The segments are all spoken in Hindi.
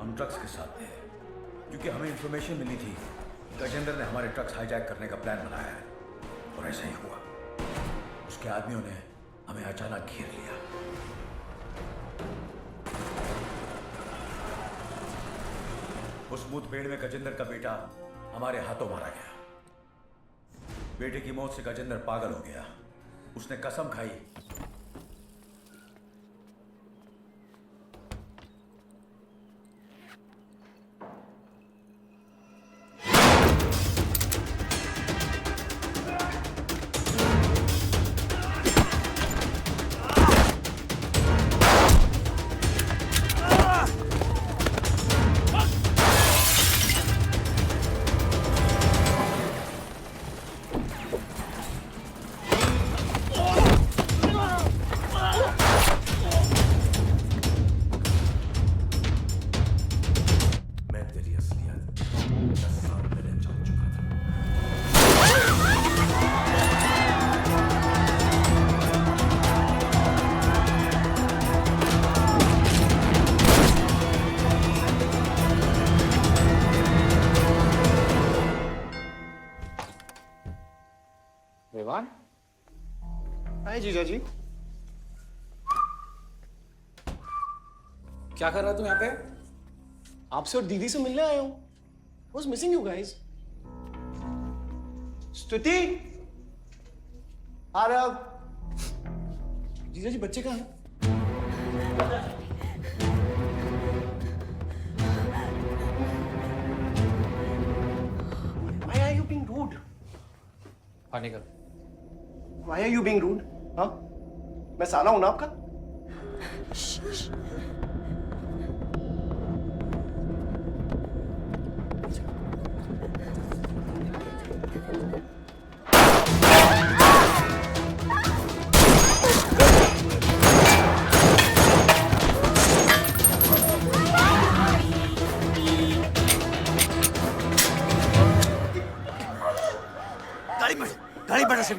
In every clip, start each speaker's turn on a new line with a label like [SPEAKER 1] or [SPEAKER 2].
[SPEAKER 1] हम ट्रक्स के साथ थे क्योंकि हमें इंफॉर्मेशन मिली थी गजेंद्र ने हमारे ट्रक्स हाईजैक करने का प्लान बनाया है और ऐसा ही हुआ। उसके आदमियों ने हमें अचानक घेर लिया। उस मुठभेड़ में गजेंद्र का बेटा हमारे हाथों मारा गया। बेटे की मौत से गजेंद्र पागल हो गया। उसने कसम खाई
[SPEAKER 2] विवान। हाय जीजा जी।
[SPEAKER 3] क्या कर रहा है तू यहाँ पे?
[SPEAKER 2] आपसे और दीदी से मिलने आया हूँ। Was missing you guys. स्तुति, आ रहा जीजा जी। बच्चे कहाँ हैं? Why are you being rude?
[SPEAKER 3] हाँ निकल।
[SPEAKER 2] Why are you being rude? हाँ? मैं साला हूं ना आपका?
[SPEAKER 1] गाड़ी बढ़ा से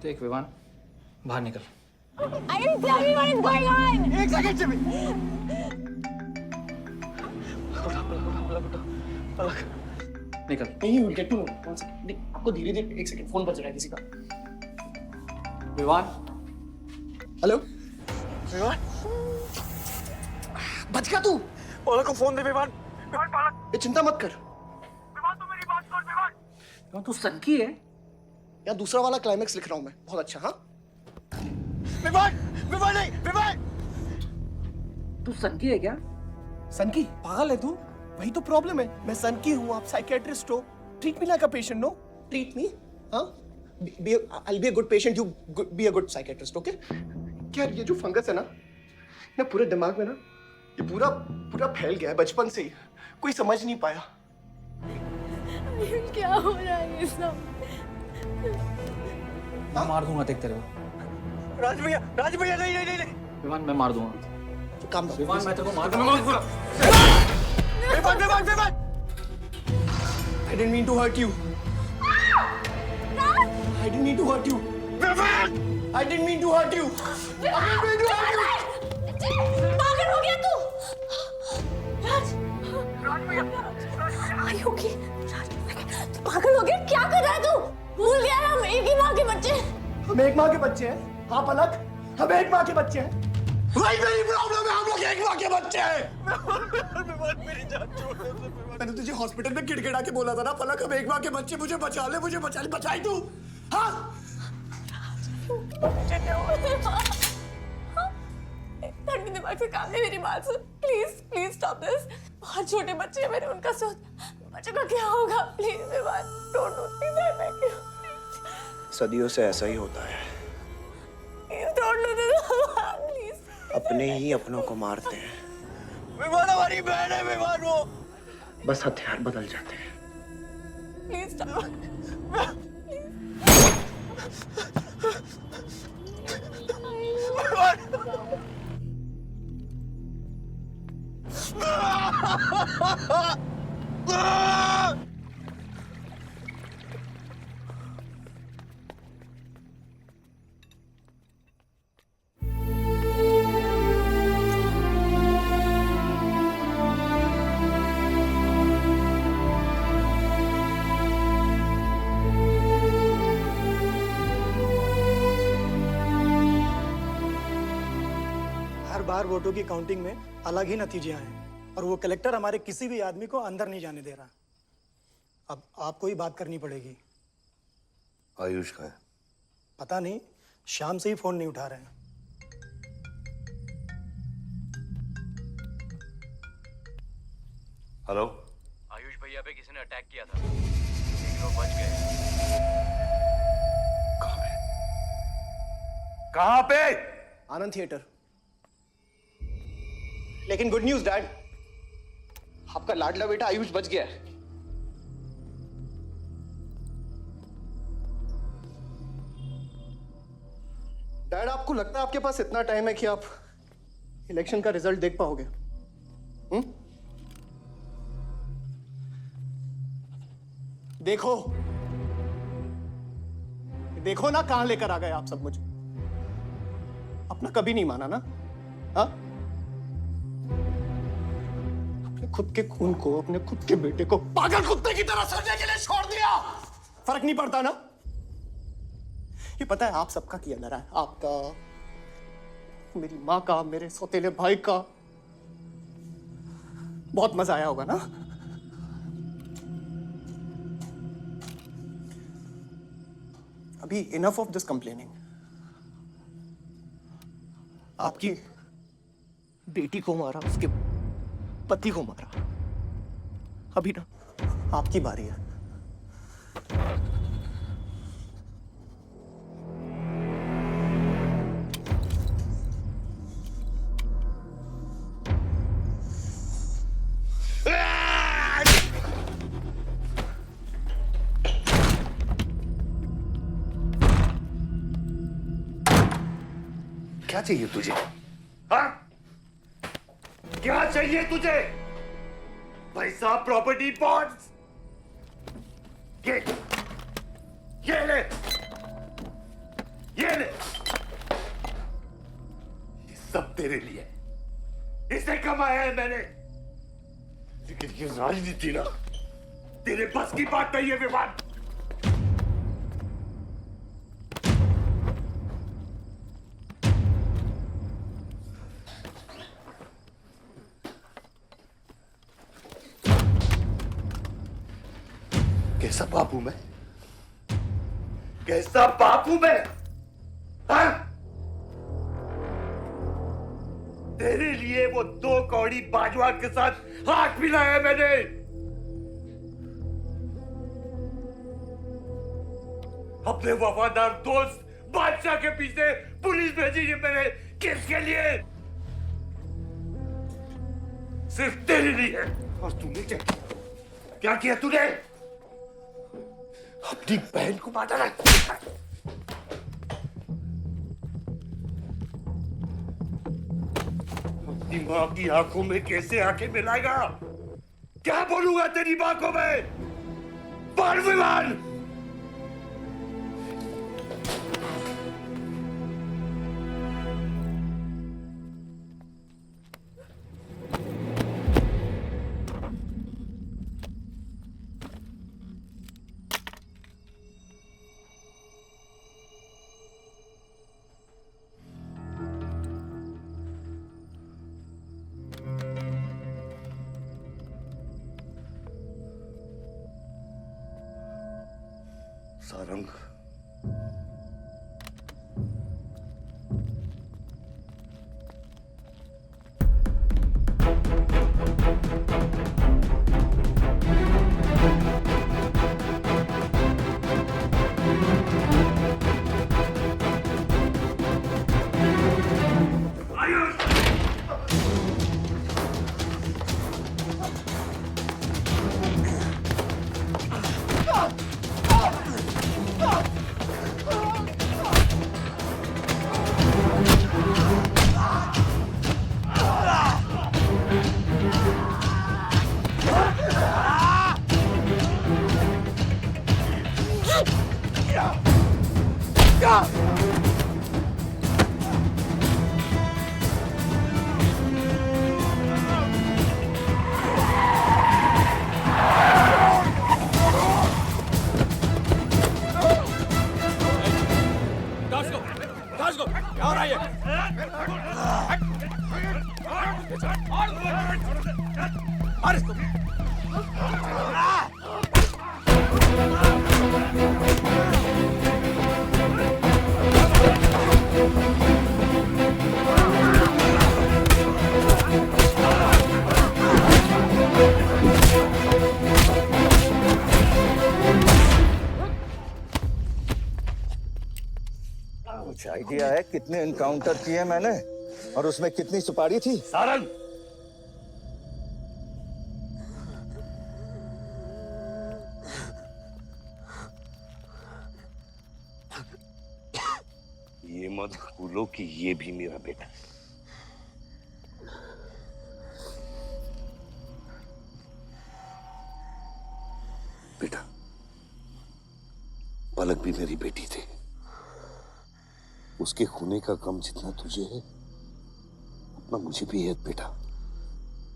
[SPEAKER 3] देख विवान, बाहर निकल।
[SPEAKER 4] I didn't tell me what is going on.
[SPEAKER 2] एक सेकंड से भी।
[SPEAKER 3] निकल।
[SPEAKER 2] नहीं, you'll get to know. One second. आपको धीरे धीरे एक सेकंड फोन बज रहा है किसी का।
[SPEAKER 3] विवान।
[SPEAKER 2] हेलो विवान। बच गया तू। पलक को फोन दे विवान। विवान पलक। ये चिंता मत कर। विवान तू मेरी बात सुन विवान।
[SPEAKER 3] विवान तू सनकी है?
[SPEAKER 2] या दूसरा वाला क्लाइमेक्स लिख रहा हूं मैं। बहुत अच्छा। हाँ विवान। विवान नहीं विवान।
[SPEAKER 3] तू सनकी है क्या?
[SPEAKER 2] सनकी? पागल है तू? वही तो प्रॉब्लम है। मैं सनकी हूँ, आप साइकियाट्रिस्ट हो। Treat me like a patient, no? Treat me. हाँ? I'll be a good patient, you be a good psychiatrist, okay? क्या ये जो फंगस है ना पूरे दिमाग में ना, ये पूरा फैल गया है बचपन से ही। कोई समझ नहीं पाया।
[SPEAKER 4] क्या हो रहा है ये सब?
[SPEAKER 3] मैं मार दूंगा देख तेरे को।
[SPEAKER 2] राज भैया नहीं।
[SPEAKER 3] विवान मैं मार दूंगा।
[SPEAKER 2] काम दो।
[SPEAKER 3] विवान मैं तेरे को मार दूंगा।
[SPEAKER 2] Vivaan. I didn't mean to hurt you. I didn't mean to hurt you. Vivaan! I didn't mean to hurt you. I didn't mean to hurt you.
[SPEAKER 4] पागल हो गया तू? राज भैया। Are you okay? तू पागल हो गया? क्या कर रहा है तू? भूल गया हम एक ही माँ के बच्चे।
[SPEAKER 2] हम एक माँ के बच्चे हैं। हाँ पलक, हम एक माँ के बच्चे हैं। वही मेरी प्रॉब्लम है, हम लोग एक माँ के बच्चे हैं। मेरी जान छोड़ दे। मैंने तुझे हॉस्पिटल में गिड़गिड़ा के बोला था ना पलक, हम एक माँ के बच्चे। मुझे बचा ले, बचाई तू। हाँ?
[SPEAKER 4] ठंडे दिमाग से काम ले, मेरी बात सुन। Please stop this. बहुत छोटे बच्चे हैं मेरे, उनका सोच बच्चों का क्या होगा? Please Vivan, don't do this. I beg you.
[SPEAKER 2] सदियों से ऐसा ही होता है।
[SPEAKER 4] Don't do this please.
[SPEAKER 2] अपने ही अपनों को मारते हैं। विवान हमारी बहन है विवान। वो बस हथियार बदल जाते हैं।
[SPEAKER 4] प्लीज स्टॉप
[SPEAKER 5] हर बार वोटों की काउंटिंग में अलग ही नतीजे आए और वो कलेक्टर हमारे किसी भी आदमी को अंदर नहीं जाने दे रहा। अब आपको ही बात करनी पड़ेगी।
[SPEAKER 6] आयुष का है?
[SPEAKER 5] पता नहीं, शाम से ही फोन नहीं उठा रहे हैं।
[SPEAKER 6] हेलो,
[SPEAKER 1] आयुष भैया पे किसी ने अटैक किया था, लेकिन वो बच गए।
[SPEAKER 6] कहां पे?
[SPEAKER 2] आनंद थिएटर। लेकिन गुड न्यूज डैड, आपका लाडला बेटा आयुष बच गया है। डैड, आपको लगता है आपके पास इतना टाइम है कि आप इलेक्शन का रिजल्ट देख पाओगे? देखो देखो ना, कहां लेकर आ गए आप सब मुझे। अपना कभी नहीं माना ना? हाँ, अपने खुद के खून को, अपने खुद के बेटे को पागल कुत्ते की तरह सड़ने के लिए छोड़ दिया। फर्क नहीं पड़ता ना? ये पता है आप सबका किया लड़ा है, आपका, मेरी माँ का, मेरे सौतेले भाई का। बहुत मजा आया होगा ना? अभी इनफ ऑफ दिस कंप्लेनिंग। आपकी बेटी को मारा, उसके पति को मारा। अभी ना आपकी बारी है।
[SPEAKER 6] क्या चाहिए तुझे? हाँ? क्या चाहिए तुझे? पैसा, प्रॉपर्टी, बॉन्ड्स? ये ले, ये ले। ये सब तेरे लिए, इसे कमाया है मैंने। लेकिन ये राजनीति ना, तेरे बस की बात नहीं है विवान। कैसा बाप हूं मैं? कैसा बाप हूं मैं? हाँ? तेरे लिए वो 2 कौड़ी बाजवा के साथ हाथ मिलाया मैंने। अपने वफादार दोस्त बादशाह के पीछे पुलिस भेजी है मैंने। किसके लिए? सिर्फ तेरे लिए। और तूने क्या किया? क्या किया तूने? अपनी बहन को मारा है। अपनी मां की आंखों में कैसे आंखें मिलाएगा? क्या बोलूंगा तेरी मां को मैं? बोल विमान। सारंग,
[SPEAKER 7] कुछ आइडिया है कितने इनकाउंटर किए मैंने और उसमें कितनी सुपारी थी?
[SPEAKER 6] सारंग, ये मत भूलो कि ये भी मेरा बेटा है। बेटा, पलक भी मेरी बेटी थी। उसके खोने का गम जितना तुझे है उतना मुझे भी है बेटा,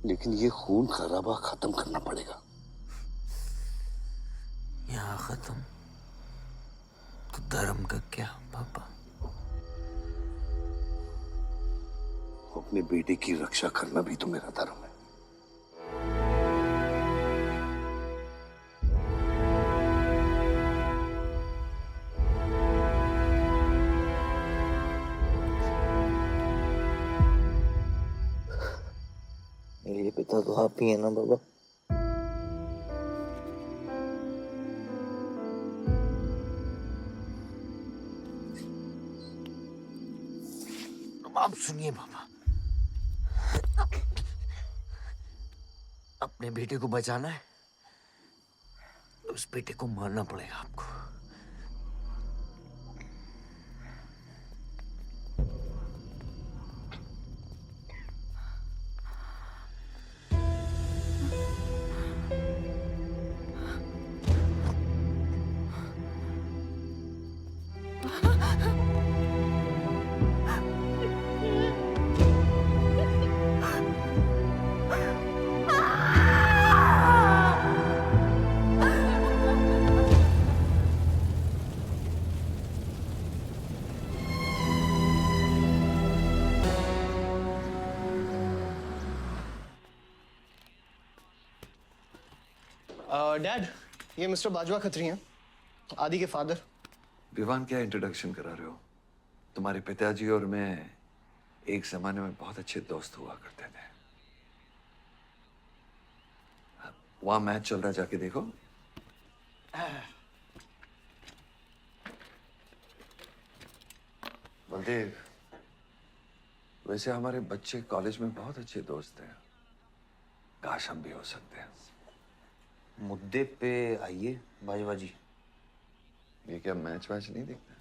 [SPEAKER 6] लेकिन ये खून खराबा खत्म करना पड़ेगा।
[SPEAKER 8] यहाँ खत्म तो धर्म का क्या पापा?
[SPEAKER 6] अपने बेटे की रक्षा करना भी तो मेरा धर्म है।
[SPEAKER 8] मेरे पिता तो आप ही है ना बाबा? अब सुनिए बाबा, अपने बेटे को बचाना है तो उस बेटे को मारना पड़ेगा आपको।
[SPEAKER 2] डैड, ये मिस्टर बाजवा खत्री हैं, आदि के फादर।
[SPEAKER 9] विवान, क्या इंट्रोडक्शन करा रहे हो? तुम्हारे पिताजी और मैं एक जमाने में बहुत अच्छे दोस्त हुआ करते थे। वहां मैच चल रहा, जाके देखो। बलदेव, वैसे हमारे बच्चे कॉलेज में बहुत अच्छे दोस्त हैं। काश हम भी हो सकते हैं।
[SPEAKER 8] मुद्दे पे आइए बाजवा जी।
[SPEAKER 9] ये क्या मैच वैच नहीं देखता?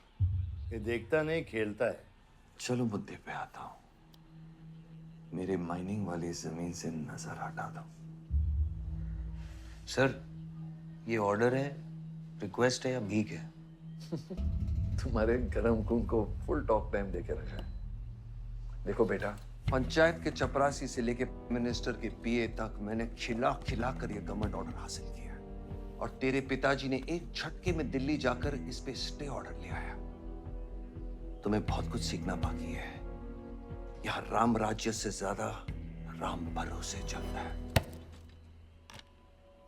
[SPEAKER 6] ये देखता नहीं, खेलता है।
[SPEAKER 9] चलो मुद्दे पे आता हूं। मेरे माइनिंग वाली जमीन से नजर हटा दो।
[SPEAKER 8] सर, ये ऑर्डर है, रिक्वेस्ट है या भीख है?
[SPEAKER 9] तुम्हारे गरम खून को फुल टॉक टाइम देके रखा है। देखो बेटा, पंचायत के चपरासी से लेके मिनिस्टर के पीए तक मैंने खिला खिला कर ये गवर्नमेंट ऑर्डर हासिल किया, और तेरे पिताजी ने एक झटके में दिल्ली जाकर इस पे स्टे ऑर्डर ले आया। तुम्हें बहुत कुछ सीखना बाकी है। यहाँ राम राज्य से ज्यादा राम भरोसे चलता है।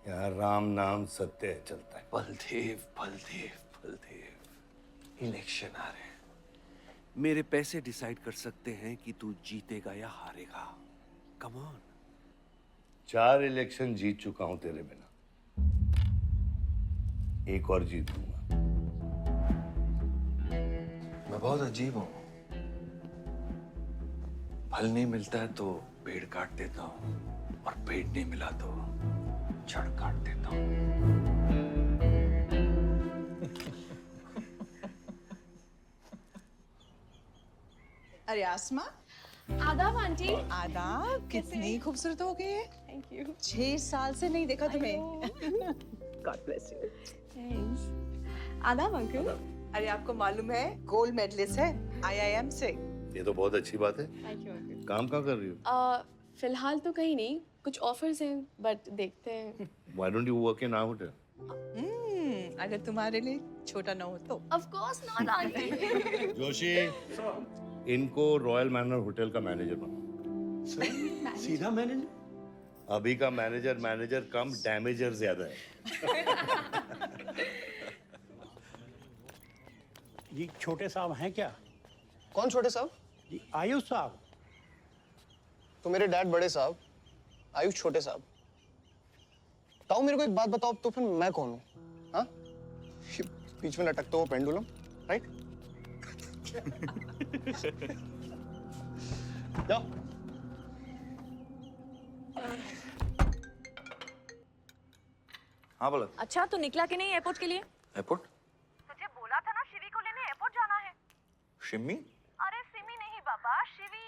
[SPEAKER 6] यहाँ राम नाम सत्य चलता है।
[SPEAKER 9] बलदेव, बलदेव, बलदेव, इलेक्शन आ रहे हैं। मेरे पैसे डिसाइड कर सकते हैं कि तू जीतेगा या हारेगा। Come on.
[SPEAKER 6] 4 इलेक्शन जीत चुका हूं तेरे बिना, एक और जीतूंगा।
[SPEAKER 9] मैं बहुत अजीब हूं। फल नहीं मिलता है तो पेड़ काट देता हूं, और पेड़ नहीं मिला तो जड़ काट देता हूं।
[SPEAKER 10] अरे आसमा,
[SPEAKER 4] आदाब आंटी।
[SPEAKER 10] आदाब। कितनी खूबसूरत हो गई है।
[SPEAKER 4] Thank you.
[SPEAKER 10] 6 साल से नहीं देखा तुम्हें। God bless you.
[SPEAKER 4] थैंक्स। आदाब अंकल।
[SPEAKER 10] अरे आपको मालूम है गोल्ड मेडलिस्ट है IIM से।
[SPEAKER 6] ये तो बहुत अच्छी बात है।
[SPEAKER 4] Thank you uncle.
[SPEAKER 6] काम कहाँ कर रही हो?
[SPEAKER 4] फिलहाल तो कहीं नहीं, कुछ ऑफर्स हैं बट देखते हैं।
[SPEAKER 6] Why don't you work in our hotel?
[SPEAKER 10] अगर तुम्हारे लिए छोटा ना हो तो।
[SPEAKER 4] Of course not aunty.
[SPEAKER 6] Joshi, इनको रॉयल मैनर होटल का मैनेजर बना।
[SPEAKER 2] सीधा मैनेजर?
[SPEAKER 6] अभी का मैनेजर कम डैमेजर ज्यादा है।
[SPEAKER 5] जी छोटे साहब हैं क्या?
[SPEAKER 2] कौन छोटे साहब?
[SPEAKER 5] जी आयुष साहब।
[SPEAKER 2] तो मेरे डैड बड़े साहब, आयुष छोटे साहब। ताऊ मेरे को एक बात बताओ, तो फिर मैं कौन हूँ? हाँ? बीच में लटकता हुआ पेंडुलम, राइट? जाओ।
[SPEAKER 7] हाँ बोला।
[SPEAKER 4] अच्छा तो निकला कि नहीं एयरपोर्ट के लिए?
[SPEAKER 7] एयरपोर्ट?
[SPEAKER 10] तुझे बोला था ना शिवी को लेने एयरपोर्ट जाना है।
[SPEAKER 7] शिमी?
[SPEAKER 10] अरे सिमी नहीं बाबा, शिवी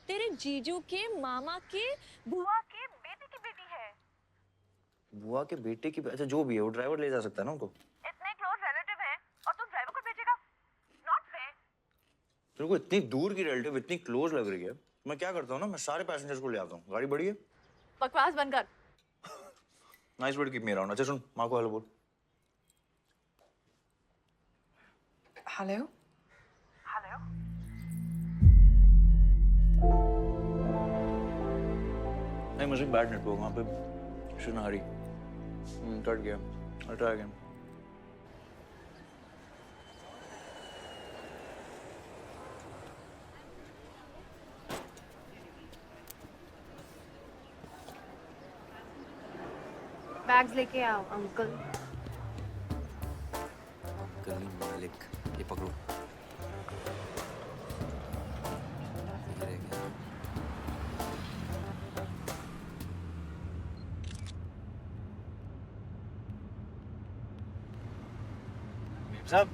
[SPEAKER 4] तेरे जीजू के मामा के
[SPEAKER 10] बुआ के बेटे की बेटी है।
[SPEAKER 7] बुआ के बेटे की? अच्छा जो भी है वो ड्राइवर ले जा सकता है ना उनको?
[SPEAKER 10] इतने क्लोज रिलेटिव हैं और तुम ड्राइवर को भेजेगा? Not fair.
[SPEAKER 7] तेरे को इतनी दूर की रिलेटिव इतनी क्लोज लग रही है, मैं क्या करता हूँ ना, मैं सारे पैसेंजर्स को ले आता हूँ। गाड़ी बड़ी है।
[SPEAKER 4] बकवास बंद कर।
[SPEAKER 7] Nice word, keep me around. अच्छा सुन, माँ को हेलो बोल।
[SPEAKER 10] Hello hello.
[SPEAKER 7] नहीं मुझे बैड नेटवर्क वहाँ पे। सुनारी कट गया। I'll try again.
[SPEAKER 4] बैग्स लेके आओ अंकल।
[SPEAKER 8] गली मालिक, ये पकड़ो। ये रह गया।
[SPEAKER 7] साहब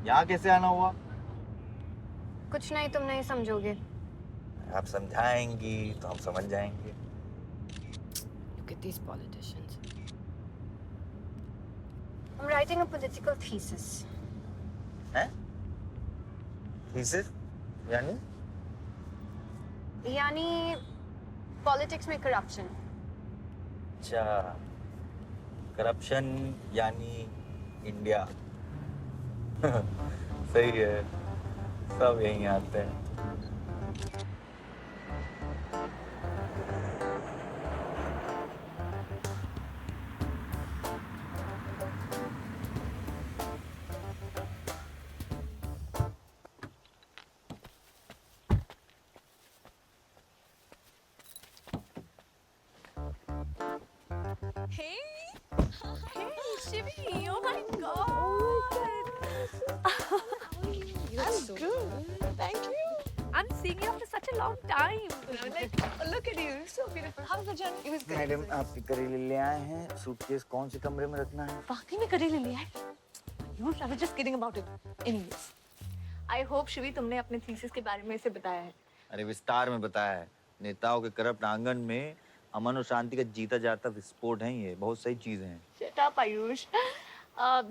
[SPEAKER 7] यहाँ कैसे आना हुआ?
[SPEAKER 4] कुछ नहीं, तुम नहीं समझोगे।
[SPEAKER 7] आप समझाएंगी तो हम समझ जाएंगे।
[SPEAKER 4] Look at these politicians. I'm writing a political thesis.
[SPEAKER 7] हैं? थीसिस? यानी?
[SPEAKER 4] यानी पॉलिटिक्स में करप्शन।
[SPEAKER 7] अच्छा, करप्शन यानी इंडिया। सही है, सब यहीं आते हैं।
[SPEAKER 4] Hey, hey, Shivi! Oh my God! I'm so good. Thank you. I'm seeing you after such a long time. Like, look at you, you're so beautiful. How was the journey? It was good.
[SPEAKER 7] Madam आप करेले ले आए हैं, सूटकेस कौन से कमरे में रखना है?
[SPEAKER 4] वाकई में करेले ले आए? You I was just kidding about it. Anyways, I hope Shivi तुमने अपने थीसिस के बारे में इसे बताया है.
[SPEAKER 7] अरे विस्तार में बताया है। नेताओं के करप्ट आंगन में अमन और शांति का जीता जाता विस्फोट है ये। बहुत सही चीजें हैं।
[SPEAKER 4] Shut up, Ayush.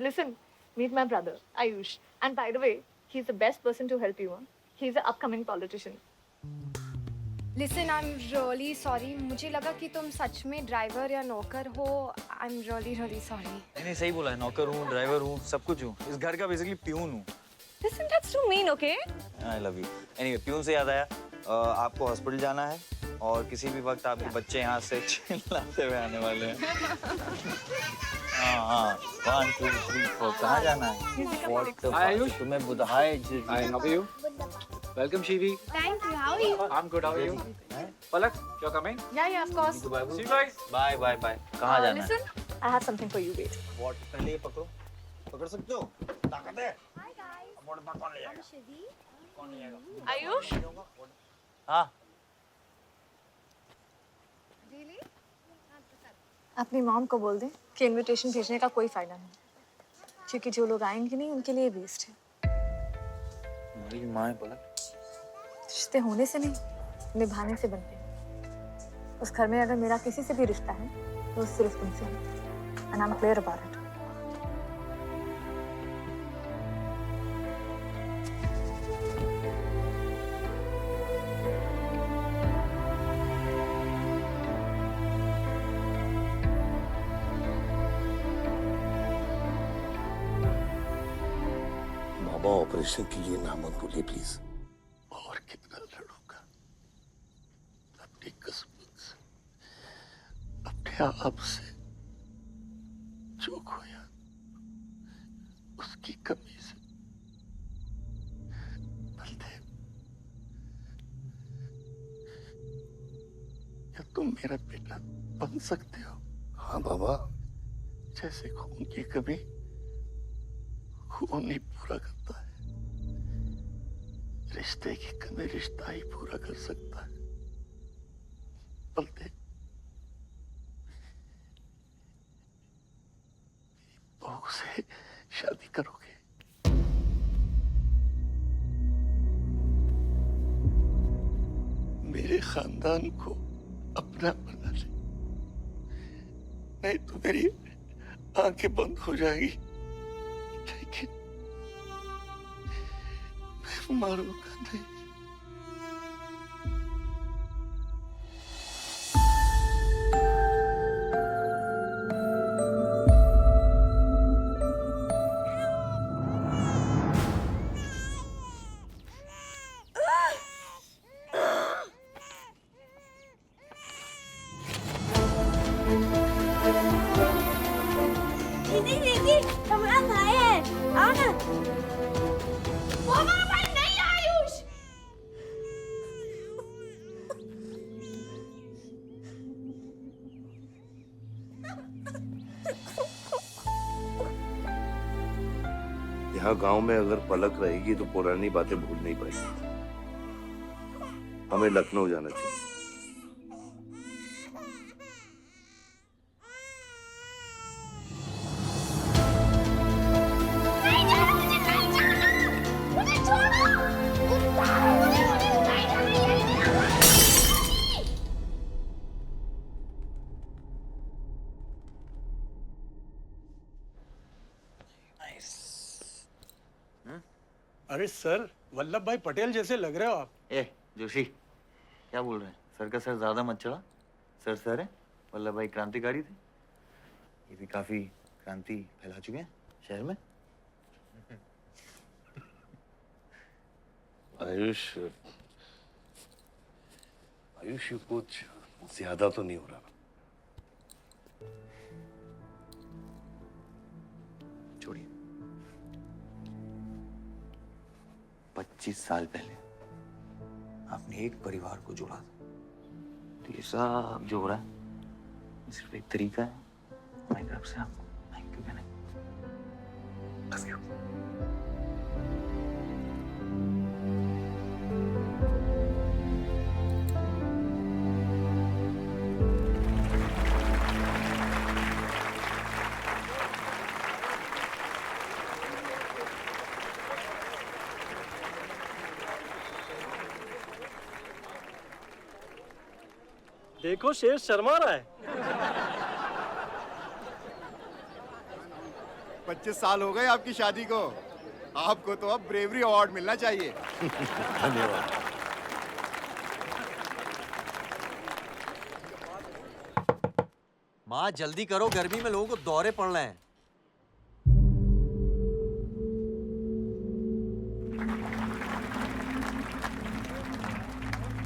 [SPEAKER 4] Listen, meet my brother, Ayush. And by the way, he's the best person to help you. Huh? He's an upcoming politician.
[SPEAKER 11] Listen, I'm really sorry. मुझे लगा कि तुम सच में ड्राइवर या नौकर हो. I'm really sorry.
[SPEAKER 7] नहीं सही बोला है, नौकर हूँ, ड्राइवर हूँ, सब कुछ हूँ। इस घर का बेसिकली प्यून हूँ।
[SPEAKER 4] Listen, that's too mean, okay?
[SPEAKER 7] I love you. Anyway, peon से याद आया, आपको हॉस्पिटल जाना है और किसी भी वक्त आपके बच्चे यहाँ से चिल्लाते हुए आने वाले हैं। हाँ 1 2 3 4 कहाँ जाना है?
[SPEAKER 3] Hi Ayush.
[SPEAKER 7] तुम्हें बुधाए
[SPEAKER 3] Hi, how are you? Welcome Shivi.
[SPEAKER 11] Thank you. How are you?
[SPEAKER 3] I'm good. How are you? Palak, you're coming?
[SPEAKER 4] Yeah, of course.
[SPEAKER 3] See you guys.
[SPEAKER 7] Bye कहाँ जाना है?
[SPEAKER 4] Listen, I have something for you. Wait.
[SPEAKER 7] What? पहले ये पकड़ सकते हो? ताकत है?
[SPEAKER 11] Hi guys.
[SPEAKER 7] अब वोट कौन ले जाएगा?
[SPEAKER 11] I'm Shivi.
[SPEAKER 7] कौन ले जाएगा?
[SPEAKER 4] Ayush?
[SPEAKER 7] हाँ
[SPEAKER 11] Really?
[SPEAKER 4] अपनी मॉम को बोल दे कि इनविटेशन भेजने का कोई फायदा नहीं, क्योंकि जो लोग आएंगे नहीं उनके लिए वेस्ट है।
[SPEAKER 7] मेरी माँ है पलक।
[SPEAKER 4] रिश्ते होने से नहीं, निभाने से बनते हैं। उस घर में अगर मेरा किसी से भी रिश्ता है तो सिर्फ तुमसे है। And I'm clear about it.
[SPEAKER 6] Baba operation के लिए ना मत बोलिए प्लीज। और कितना लड़ूंगा अपनी किस्मत से। क्या आपसे चूक हुआ उसकी कमी से बलदेव, क्या तुम मेरा बेटा बन सकते हो? हाँ बाबा, जैसे खून की कमी खून ही पूरा करता है, रिश्ते की कमी रिश्ता ही पूरा कर सकता है। बलदेव, बहू से शादी करोगे? मेरे खानदान को अपना बना ले, नहीं तो मेरी आंखें बंद हो जाएगी, लेकिन मैं मारूंगा नहीं।
[SPEAKER 4] दीदी दीदी हमारा भाई है, आओ ना। वो हमारा भाई नहीं है आयुष।
[SPEAKER 6] यहाँ गांव में अगर पलक रहेगी तो पुरानी बातें भूल नहीं पाएगी। हमें लखनऊ जाना चाहिए।
[SPEAKER 4] नहीं जाना, मुझे नहीं जाना, मुझे छोड़ो। मुझे नहीं जाना।
[SPEAKER 5] अरे सर, वल्लभ भाई पटेल जैसे लग रहे हो आप।
[SPEAKER 7] ए जोशी, क्या बोल रहे हैं? सर का सर ज्यादा मत चढ़ा। सर है, वल्लभ भाई क्रांतिकारी थे, ये भी काफी क्रांति फैला चुके हैं शहर में।
[SPEAKER 6] आयुष, आयुष, ये कुछ ज्यादा तो नहीं हो रहा?
[SPEAKER 7] छोड़िए, 25 साल पहले आपने एक परिवार को जोड़ा था, तो ये सब जो हो रहा है सिर्फ एक तरीका है हमारी तरफ से आपको थैंक यू कहने। Love you.
[SPEAKER 2] देखो शेर शर्मा रहा है।
[SPEAKER 12] 25 साल हो गए आपकी शादी को, आपको तो अब ब्रेवरी अवार्ड मिलना चाहिए।
[SPEAKER 6] धन्यवाद।
[SPEAKER 8] माँ जल्दी करो, गर्मी में लोगों को दौरे पड़ रहे हैं।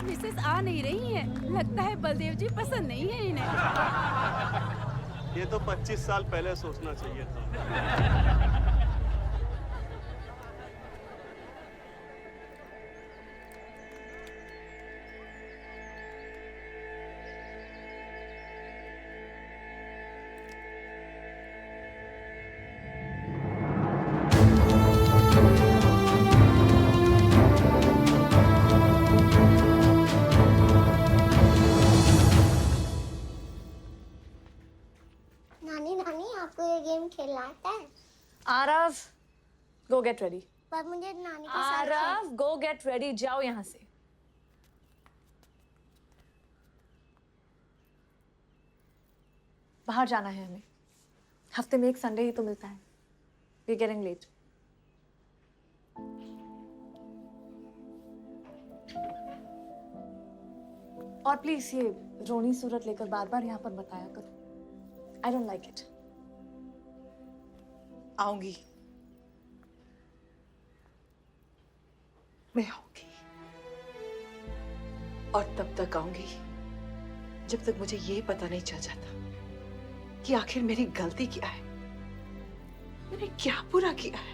[SPEAKER 10] मिसेस आ नहीं रही हैं। लगता है बलदेव जी पसंद नहीं है इन्हें।
[SPEAKER 2] ये तो 25 साल पहले सोचना चाहिए था।
[SPEAKER 4] नानी नानी आपको ये गेम खेलना आता है?
[SPEAKER 13] आरव, गो गेट रेडी।
[SPEAKER 4] पर मुझे नानी के साथ
[SPEAKER 13] आरव, गो गेट रेडी, जाओ यहाँ से। बाहर जाना है हमें, हफ्ते में एक संडे ही तो मिलता है। We getting late. और प्लीज ये रोनी सूरत लेकर बार बार यहाँ पर बताया करो। I don't like it.
[SPEAKER 10] आऊंगी, मैं आऊंगी, और तब तक आऊंगी जब तक मुझे ये पता नहीं चल जाता कि आखिर मेरी गलती क्या है, मैंने क्या बुरा किया है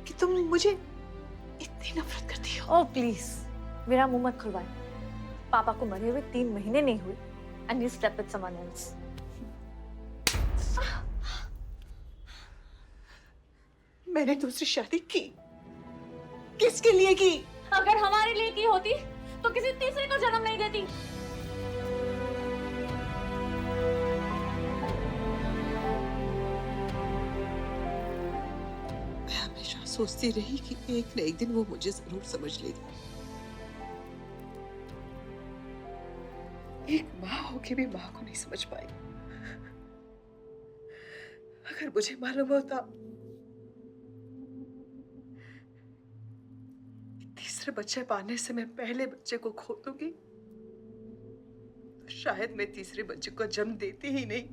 [SPEAKER 10] कि तुम मुझे इतनी नफरत करती हो।
[SPEAKER 13] ओह प्लीज, मेरा मुंह मत खुलवाए। पापा को मरे हुए 3 महीने नहीं हुए and you step with someone else.
[SPEAKER 10] मैंने दूसरी शादी की, किसके लिए की?
[SPEAKER 13] अगर हमारे लिए की होती तो किसी तीसरे को जन्म नहीं देती।
[SPEAKER 10] मैं हमेशा सोचती रही कि एक न एक दिन वो मुझे जरूर समझ लेगी। एक माँ होके भी माँ को नहीं समझ पाई। अगर मुझे मालूम होता तीसरे बच्चे पाने से मैं पहले बच्चे को खो दूंगी, तो शायद मैं तीसरे बच्चे को जन्म देती ही नहीं।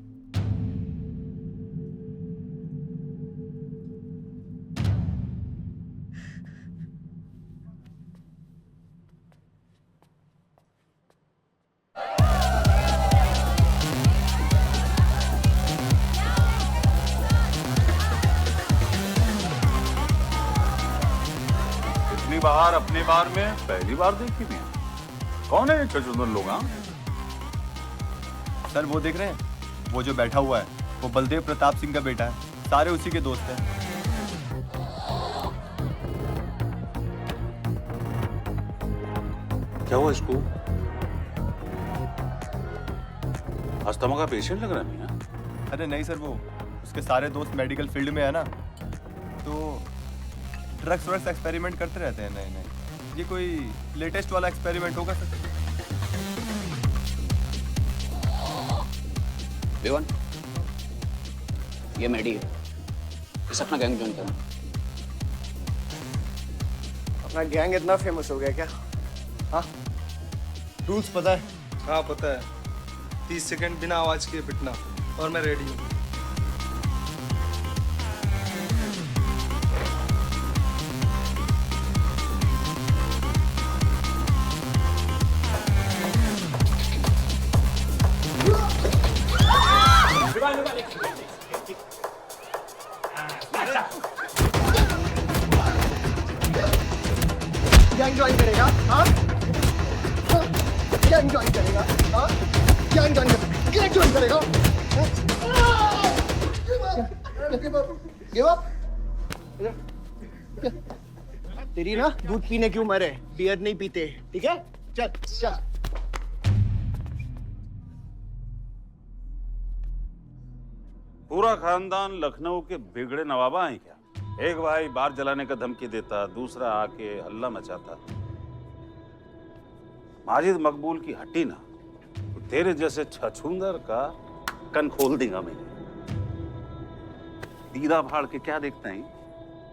[SPEAKER 12] बाहर अपने बार में पहली बार देखी भी है। कौन है ये चचुंदर लोग? हाँ
[SPEAKER 14] सर वो देख रहे हैं, वो जो बैठा हुआ है वो बलदेव प्रताप सिंह का बेटा है, सारे उसी के दोस्त हैं।
[SPEAKER 12] क्या हुआ इसको? अस्थमा का पेशेंट लग रहा है मियां।
[SPEAKER 14] अरे नहीं सर, वो उसके सारे दोस्त मेडिकल फील्ड में है ना, तो ड्रग्स वर्ग्स एक्सपेरिमेंट करते रहते हैं। नहीं नहीं, ये कोई लेटेस्ट वाला एक्सपेरिमेंट होगा सर।
[SPEAKER 15] विवन, ये मेडी है, इस अपना गैंग ज्वाइन करना।
[SPEAKER 2] अपना गैंग इतना फेमस हो गया क्या? हाँ,
[SPEAKER 5] रूल्स पता है? हाँ पता है। 30 सेकंड बिना आवाज के पिटना, और मैं रेडी हूँ।
[SPEAKER 2] गैंग ज्वाइन करेगा? हाँ, गैंग ज्वाइन करेगा? हाँ, गैंग ज्वाइन करेगा? Give up. तेरी ना दूध पीने की उम्र है, बियर नहीं पीते, ठीक है? चल चल।
[SPEAKER 12] पूरा खानदान लखनऊ के बिगड़े नवाबा हैं क्या? एक भाई बार जलाने का धमकी देता, दूसरा आके हल्ला मचाता। माजिद मकबूल की हट्टी ना, तो तेरे जैसे छछूंदर का कन खोल देगा मैंने। दीदा फाड़ के क्या देखते हैं?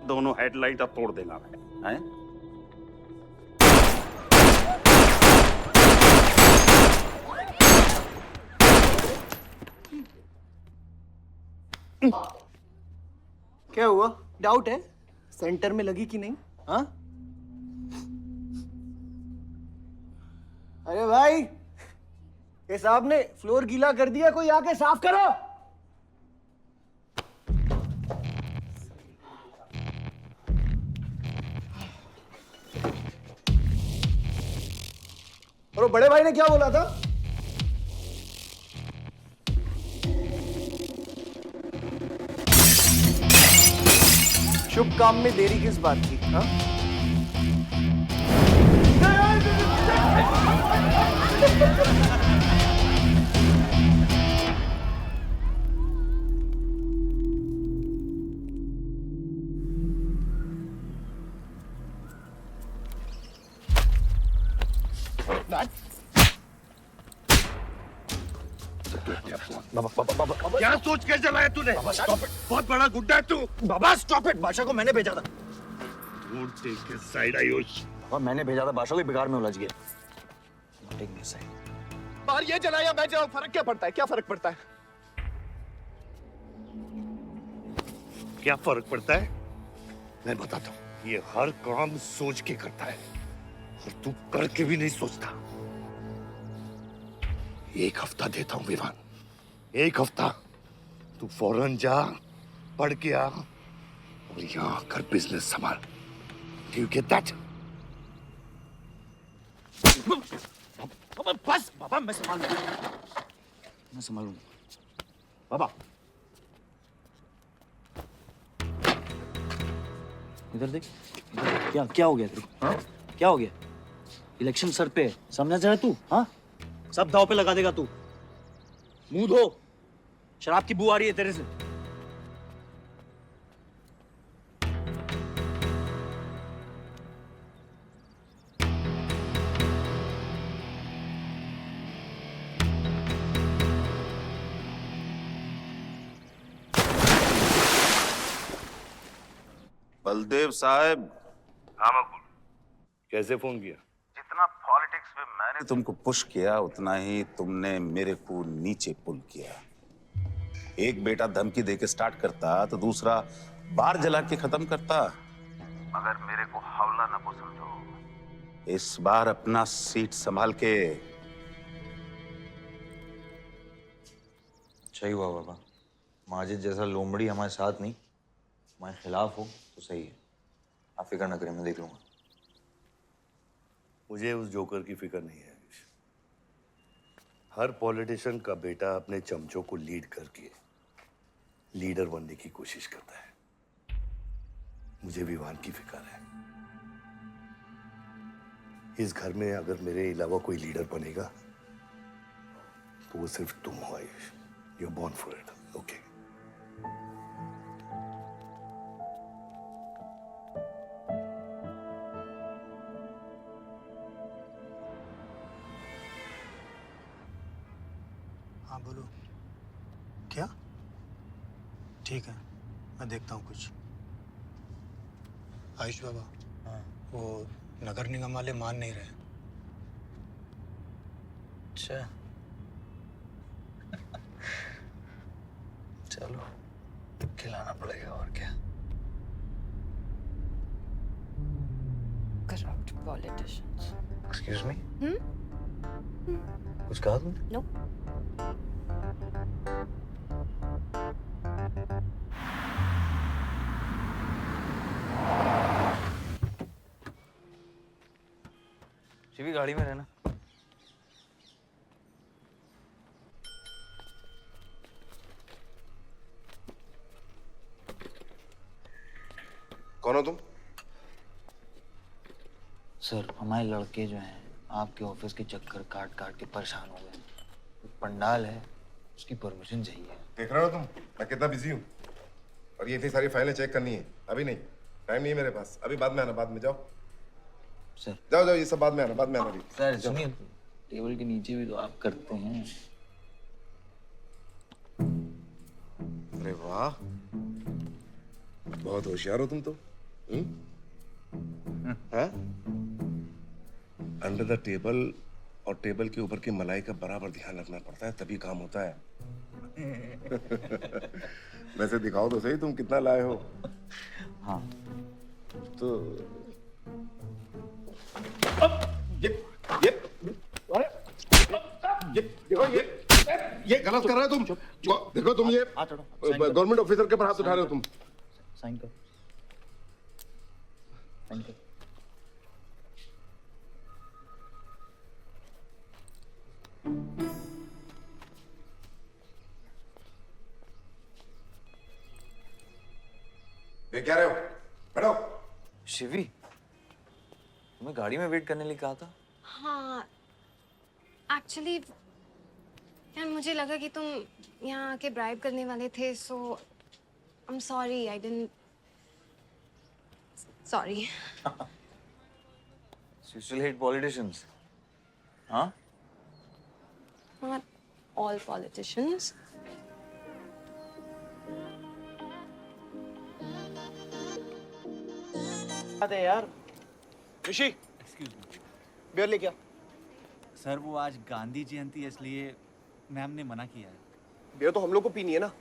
[SPEAKER 12] दोनों हेडलाइट अब तोड़ देगा मैं। हैं?
[SPEAKER 2] क्या हुआ? डाउट है सेंटर में लगी कि नहीं? हाँ, अरे भाई, ये साहब ने फ्लोर गीला कर दिया, कोई आके साफ करो। और वो बड़े भाई ने क्या बोला था? शुभ काम में देरी किस बात की? हाँ?
[SPEAKER 6] क्या सोच के चलाया तूने? बहुत बड़ा गुड्डा है तू।
[SPEAKER 14] बाबा स्टॉप इट, बादशाह को मैंने भेजा था।
[SPEAKER 6] Don't take his side Ayush.
[SPEAKER 14] बाबा मैंने भेजा था, बादशाह को बिगाड़ में उलझ गया। Take me side.
[SPEAKER 2] बाहर ये जला या मैं जलाऊं, फर्क क्या पड़ता है? क्या फर्क पड़ता है?
[SPEAKER 6] क्या फर्क पड़ता है? मैं बताता हूँ। ये हर काम सोच के करता है और तू करके भी नहीं सोचता। एक हफ्ता देता हूँ विवान, एक हफ्ता। तू फौरन जा, पढ़ के आ और यहाँ आकर बिजनेस संभाल। Do you get that?
[SPEAKER 7] बस बाबा, मैं संभाल लूंगा, मैं संभालूंगा। बाबा इधर देख, इधर देख। क्या क्या हो गया तेरे को? हाँ? क्या हो गया? इलेक्शन सर पे है, समझा जा रहा तू? हाँ, सब दाव पे लगा देगा तू। मुंह धो, शराब की बू आ रही है तेरे से।
[SPEAKER 12] बलदेव साहब।
[SPEAKER 6] हाँ मकबूल, कैसे फोन किया?
[SPEAKER 12] जितना पॉलिटिक्स में मैंने तुमको पुश किया, उतना ही तुमने मेरे को नीचे पुल किया। एक बेटा धमकी देके स्टार्ट करता तो दूसरा बार जला के खत्म करता। मगर मेरे को हवला न को समझो। इस बार अपना सीट संभाल के।
[SPEAKER 7] अच्छा ही हुआ बाबा, माजिद जैसा लोमड़ी हमारे साथ नहीं, हमारे खिलाफ हो तो सही है। आप फिक्र ना करें, मैं देख लूंगा।
[SPEAKER 6] मुझे उस जोकर की फिक्र नहीं है। हर पॉलिटिशियन का बेटा अपने चमचों को लीड करके लीडर बनने की कोशिश करता है। मुझे विवान की फिक्र है। इस घर में अगर मेरे अलावा कोई लीडर बनेगा तो वो सिर्फ तुम हो Ayush. You are born for it, okay?
[SPEAKER 5] हाँ बोलो। क्या? ठीक है, मैं देखता हूँ कुछ। आयुष बाबा, हाँ, वो नगर निगम वाले मान नहीं रहे। अच्छा चलो, खिलाना पड़ेगा और क्या।
[SPEAKER 11] Corrupt politicians.
[SPEAKER 7] Excuse me,
[SPEAKER 11] Hmm?
[SPEAKER 7] कुछ कहा तुमने?
[SPEAKER 11] No.
[SPEAKER 7] शिवी गाड़ी में रहना।
[SPEAKER 14] कौन हो तुम?
[SPEAKER 7] सर, हमारे लड़के जो हैं आपके ऑफिस के चक्कर काट काट के परेशान हो गए। एक पंडाल है, उसकी परमिशन चाहिए।
[SPEAKER 14] देख रहे हो तुम मैं कितना बिजी हूँ, और ये इतनी सारी फाइलें चेक करनी है। अभी नहीं, टाइम नहीं है मेरे पास। अभी बाद में आना, बाद में। जाओ
[SPEAKER 7] सर,
[SPEAKER 14] जाओ जाओ, ये सब बाद में आना, बाद में आना। अभी
[SPEAKER 7] सर सुनिए, टेबल के नीचे भी तो आप करते हैं।
[SPEAKER 14] अरे वाह, बहुत होशियार हो तुम तो। अंडर द टेबल और टेबल के ऊपर की मलाई का बराबर ध्यान रखना पड़ता है, तभी काम होता है। वैसे दिखाओ तो सही तुम कितना लाए हो।
[SPEAKER 7] हाँ
[SPEAKER 14] तो ये गलत कर रहे हो तुम। देखो तुम ये गवर्नमेंट ऑफिसर के ऊपर हाथ उठा रहे हो तुम।
[SPEAKER 7] साइन करो, साइन करो।
[SPEAKER 14] ये क्या रहे हो? बैठो।
[SPEAKER 7] शिवी, तुम्हें गाड़ी में वेट करने लिए कहा था।
[SPEAKER 11] हाँ, एक्चुअली यार मुझे लगा कि तुम यहाँ आके ब्राइब करने वाले थे, so I am sorry, I didn't, sorry.
[SPEAKER 7] You still hate politicians, huh?
[SPEAKER 11] Not all politicians.
[SPEAKER 2] अरे यार, ऋषि,
[SPEAKER 16] एक्सक्यूज मी
[SPEAKER 2] बियर ले क्या?
[SPEAKER 16] सर, वो आज गांधी जयंती है, इसलिए मैम ने मना किया है।
[SPEAKER 2] बियर तो हम लोग को पीनी है ना।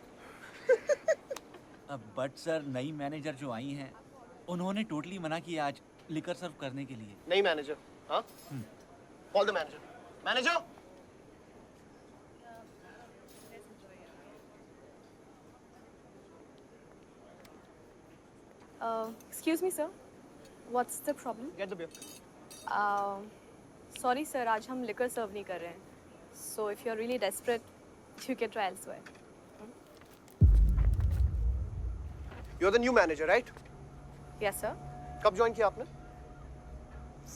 [SPEAKER 16] बट सर, नई मैनेजर जो आई हैं उन्होंने टोटली मना किया आज लिकर सर्व करने के लिए।
[SPEAKER 2] नहीं मैनेजर, हाँ? Call the manager. Manager,
[SPEAKER 17] Excuse me, sir. What's the problem?
[SPEAKER 2] Get the beer.
[SPEAKER 17] Sorry, sir. आज हम liquor serve नहीं कर रहे हैं. So if you're really desperate, you can try elsewhere.
[SPEAKER 2] You're the new manager, right?
[SPEAKER 17] Yes, sir.
[SPEAKER 2] कब join किया आपने?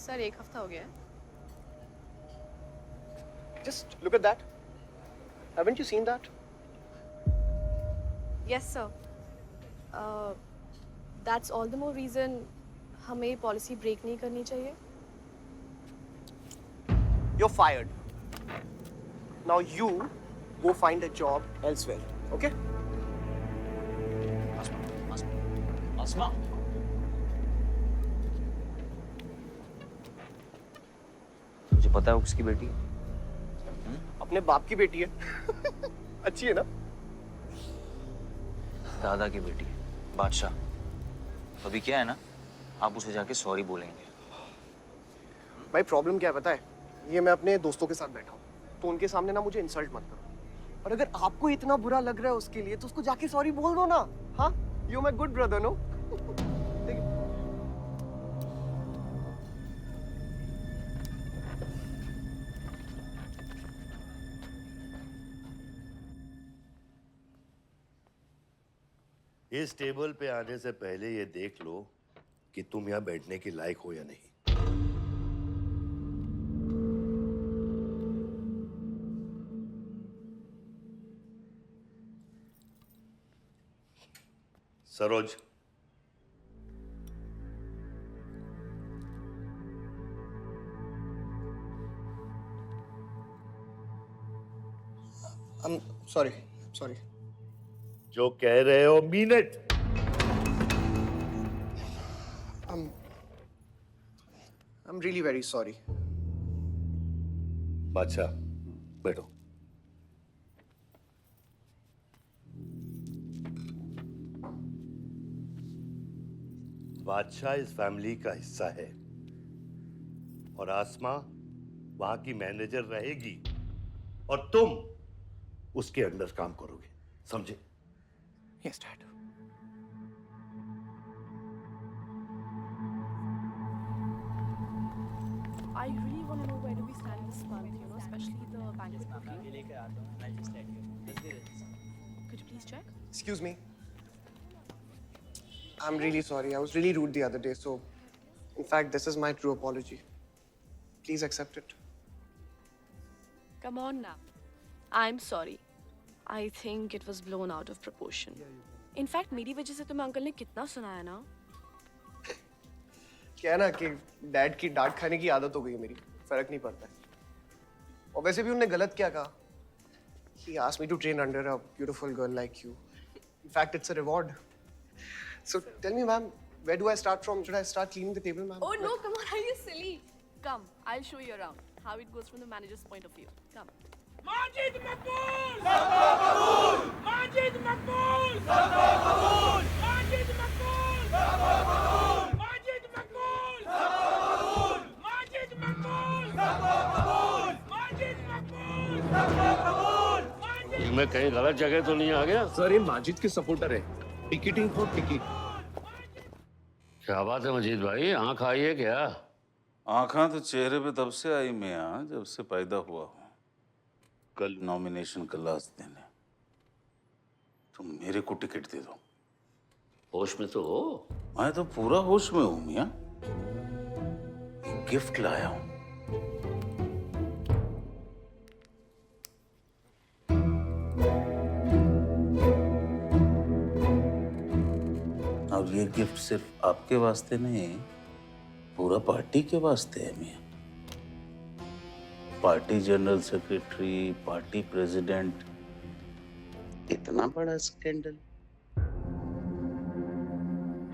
[SPEAKER 17] Sir, 1 हफ्ता हो गया है.
[SPEAKER 2] Just look at that. Haven't you seen that?
[SPEAKER 17] Yes, sir. That's all the more reason हमें policy break नहीं करनी चाहिए.
[SPEAKER 2] You're fired. Now you go find a job elsewhere. Okay?
[SPEAKER 7] आसमा तुझे पता है वो किसकी बेटी है?
[SPEAKER 2] अपने बाप की बेटी है. अच्छी है ना?
[SPEAKER 7] दादा की बेटी है, बादशाह. अभी क्या है ना, आप उसे जाके सॉरी बोलेंगे.
[SPEAKER 2] भाई प्रॉब्लम क्या है पता है? ये मैं अपने दोस्तों के साथ बैठा हूँ, तो उनके सामने ना मुझे इंसल्ट मत करो. और अगर आपको इतना बुरा लग रहा है उसके लिए, तो उसको जाके सॉरी बोल दो ना. हाँ? You my good brother, no?
[SPEAKER 6] इस टेबल पे आने से पहले ये देख लो कि तुम यहाँ बैठने के लायक हो या नहीं. Saroj,
[SPEAKER 2] I'm sorry.
[SPEAKER 6] जो कह रहे हो mean it.
[SPEAKER 2] I'm really very sorry.
[SPEAKER 6] बादशाह, बैठो. बादशाह इस फैमिली का हिस्सा है और आसमा वहां की मैनेजर रहेगी और तुम उसके अंडर काम करोगे. समझे?
[SPEAKER 2] Yes, Dad.
[SPEAKER 17] I really want to know where do we stand this month, you know, especially the banquet booking. Could you please check?
[SPEAKER 2] Excuse me. I'm really sorry. I was really rude the other day, so in fact, this is my true apology. Please accept it.
[SPEAKER 17] Come on now. I'm sorry. I think it was blown out of proportion. In fact, मेरी वजह से तुम्हें अंकल ने कितना सुनाया ना?
[SPEAKER 2] क्या है ना कि डैड की डांट खाने की आदत हो गई है मेरी. फर्क नहीं पड़ता है. और वैसे भी उन्होंने गलत क्या कहा? He asked me to train under a beautiful girl like you. In fact, it's a reward. So tell me, ma'am, where do I start from? Should I start cleaning the table, ma'am?
[SPEAKER 17] Oh no, come on, are you silly? Come, I'll show you around how it goes from the manager's point of view. Come.
[SPEAKER 18] Majid Maqbool! Sabqa Qabool! Majid Maqbool! Sabqa Qabool! Majid Maqbool! Sabqa Qabool! Majid Maqbool! Sabqa Qabool! Majid Maqbool! Sabqa Qabool! Majid Maqbool! Sabqa Qabool!
[SPEAKER 6] मैं कहीं गलत जगह तो नहीं आ गया?
[SPEAKER 14] सर, ये माजिद के सपोर्टर है. Ticketing for ticket.
[SPEAKER 6] क्या बात है मजीद भाई, आंख आई है क्या?
[SPEAKER 12] आंखा तो चेहरे पे तब से आई मियां जब से पैदा हुआ हूं. कल नॉमिनेशन का लास्ट दिन है, तुम मेरे को टिकट दे दो.
[SPEAKER 6] होश में तो हो?
[SPEAKER 12] मैं तो पूरा होश में हूं मियां. गिफ्ट लाया हूं. और ये गिफ्ट सिर्फ आपके वास्ते नहीं, पूरा पार्टी के वास्ते है मियां. Party general secretary, party president, इतना बड़ा scandal.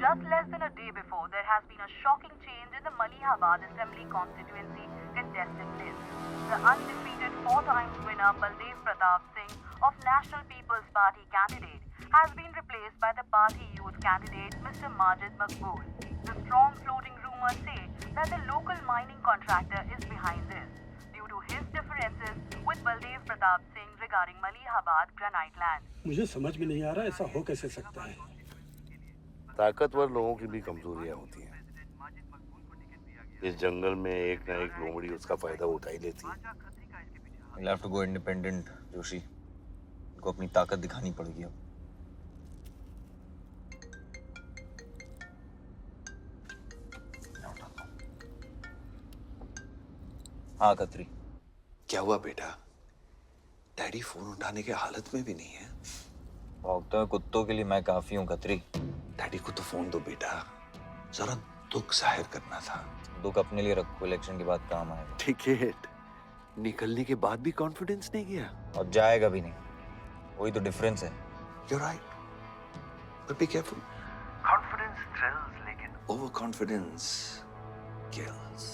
[SPEAKER 19] Just less than a day before, there has been a shocking change in the Malihabad Assembly constituency contestant list. The undefeated 4 times winner Baldev Pratap Singh of National People's Party candidate has been replaced by the party youth candidate Mr. Majid Maqbool. The strong floating rumors say that the local mining contractor is behind this due to his differences with Baldev Pratap Singh regarding Malihabad granite land.
[SPEAKER 5] मुझे समझ में नहीं आ रहा ऐसा हो कैसे सकता है.
[SPEAKER 6] ताकतवर लोगों की भी कमजोरियां होती हैं। इस जंगल में एक ना एक लोमड़ी उसका फायदा उठा ही लेती है।
[SPEAKER 7] You'll have to go independent, Joshi. को अपनी ताकत दिखानी पड़ेगी अब। हाँ कतरी।
[SPEAKER 9] क्या हुआ बेटा? डैडी फोन उठाने के हालत में भी नहीं है।
[SPEAKER 7] भौंकते हुए कुत्तों के लिए मैं काफी हूँ कतरी।
[SPEAKER 9] डैडी को तो फोन दो बेटा, जरा दुख जाहिर करना था।
[SPEAKER 7] दुख अपने लिए रखो, इलेक्शन के बाद काम आएगा।
[SPEAKER 9] टिकट निकलने के बाद भी कॉन्फिडेंस नहीं गया
[SPEAKER 7] और जाएगा भी नहीं, वही तो डिफरेंस है।
[SPEAKER 9] You're right, but be careful. Confidence thrills, लेकिन overconfidence kills.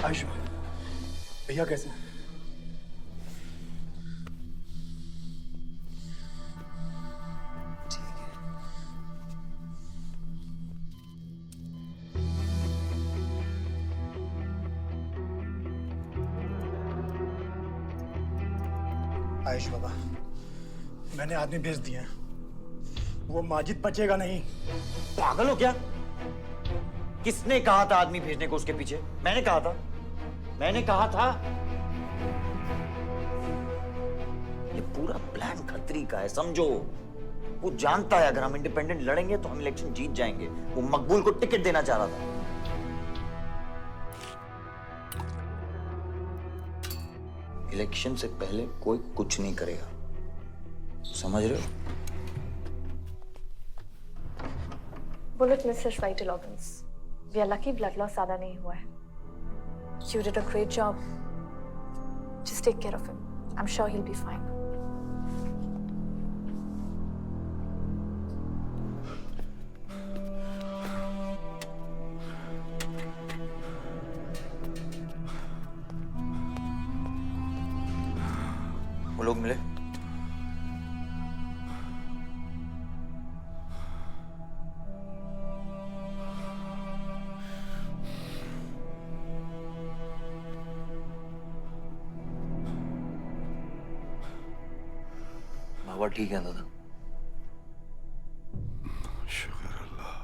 [SPEAKER 5] आयुष भैया कैसे? आयुष बाबा, मैंने आदमी भेज दिए हैं। वो माजिद बचेगा नहीं।
[SPEAKER 20] पागल हो क्या? किसने कहा था आदमी भेजने को उसके पीछे? मैंने कहा था। ये पूरा प्लान खतरी का है, समझो। वो जानता है अगर हम इंडिपेंडेंट लड़ेंगे तो हम इलेक्शन जीत जाएंगे। वो मकबूल को टिकट देना चाह रहा था। इलेक्शन से पहले कोई कुछ नहीं करेगा, समझ रहे हो?
[SPEAKER 13] Bullet misses vital organs. We are lucky blood loss ज्यादा नहीं हुआ है। You did a great job. Just take care of him. I'm sure he'll be fine.
[SPEAKER 20] वो लोग मिले? बाबा ठीक है दादा?
[SPEAKER 6] शुक्र अल्लाह,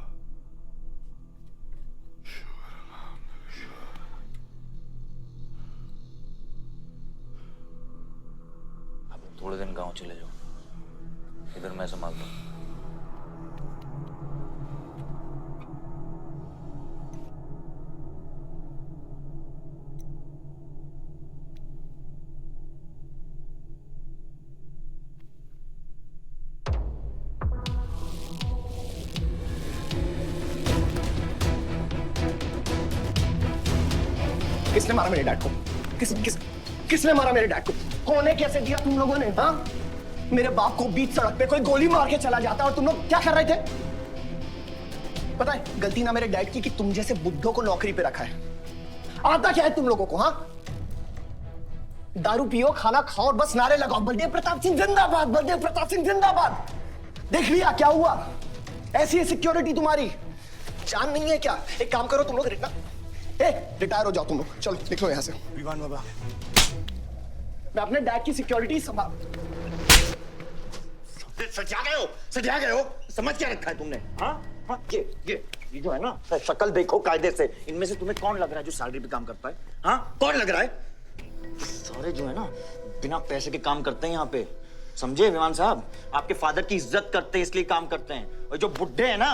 [SPEAKER 6] शुक्र अल्लाह।
[SPEAKER 7] चले जाओ, इधर मैं संभालता हूँ।
[SPEAKER 2] किसने मारा मेरे डैड को? किसने मारा मेरे डैड को? कौन है? कैसे दिया तुम लोगों ने? हाँ, मेरे बाप को बीच सड़क पे कोई गोली मार के चला जाता और तुम लोग क्या कर रहे थे? पता है गलती ना मेरे डैड की कि तुम जैसे बुड्ढों को नौकरी पे रखा है। आता क्या है तुम लोगों को? हाँ, दारू पियो, खाना खाओ और बस नारे लगाओ, बलदेव प्रताप सिंह जिंदाबाद, बलदेव प्रताप सिंह जिंदाबाद। देख लिया क्या हुआ? ऐसी है सिक्योरिटी तुम्हारी, जान नहीं है क्या? एक काम करो तुम लोग, रिटायर हो जाओ तुम लोग, चलो निकलो यहाँ से।
[SPEAKER 5] विवान बाबा,
[SPEAKER 2] मैं अपने डैड की सिक्योरिटी संभाल।
[SPEAKER 20] सजा गए हो, समझ क्या रखा है तुमने? हाँ, ये जो है ना, शक्ल देखो कायदे से, इनमें से तुम्हें कौन लग रहा है जो सैलरी पे काम करता है? हाँ, कौन लग रहा है? सारे जो है ना बिना पैसे के काम करते हैं यहाँ पे, समझे विमान साहब? आपके फादर की इज्जत करते हैं इसलिए काम करते हैं। और जो बुड्ढे हैं ना,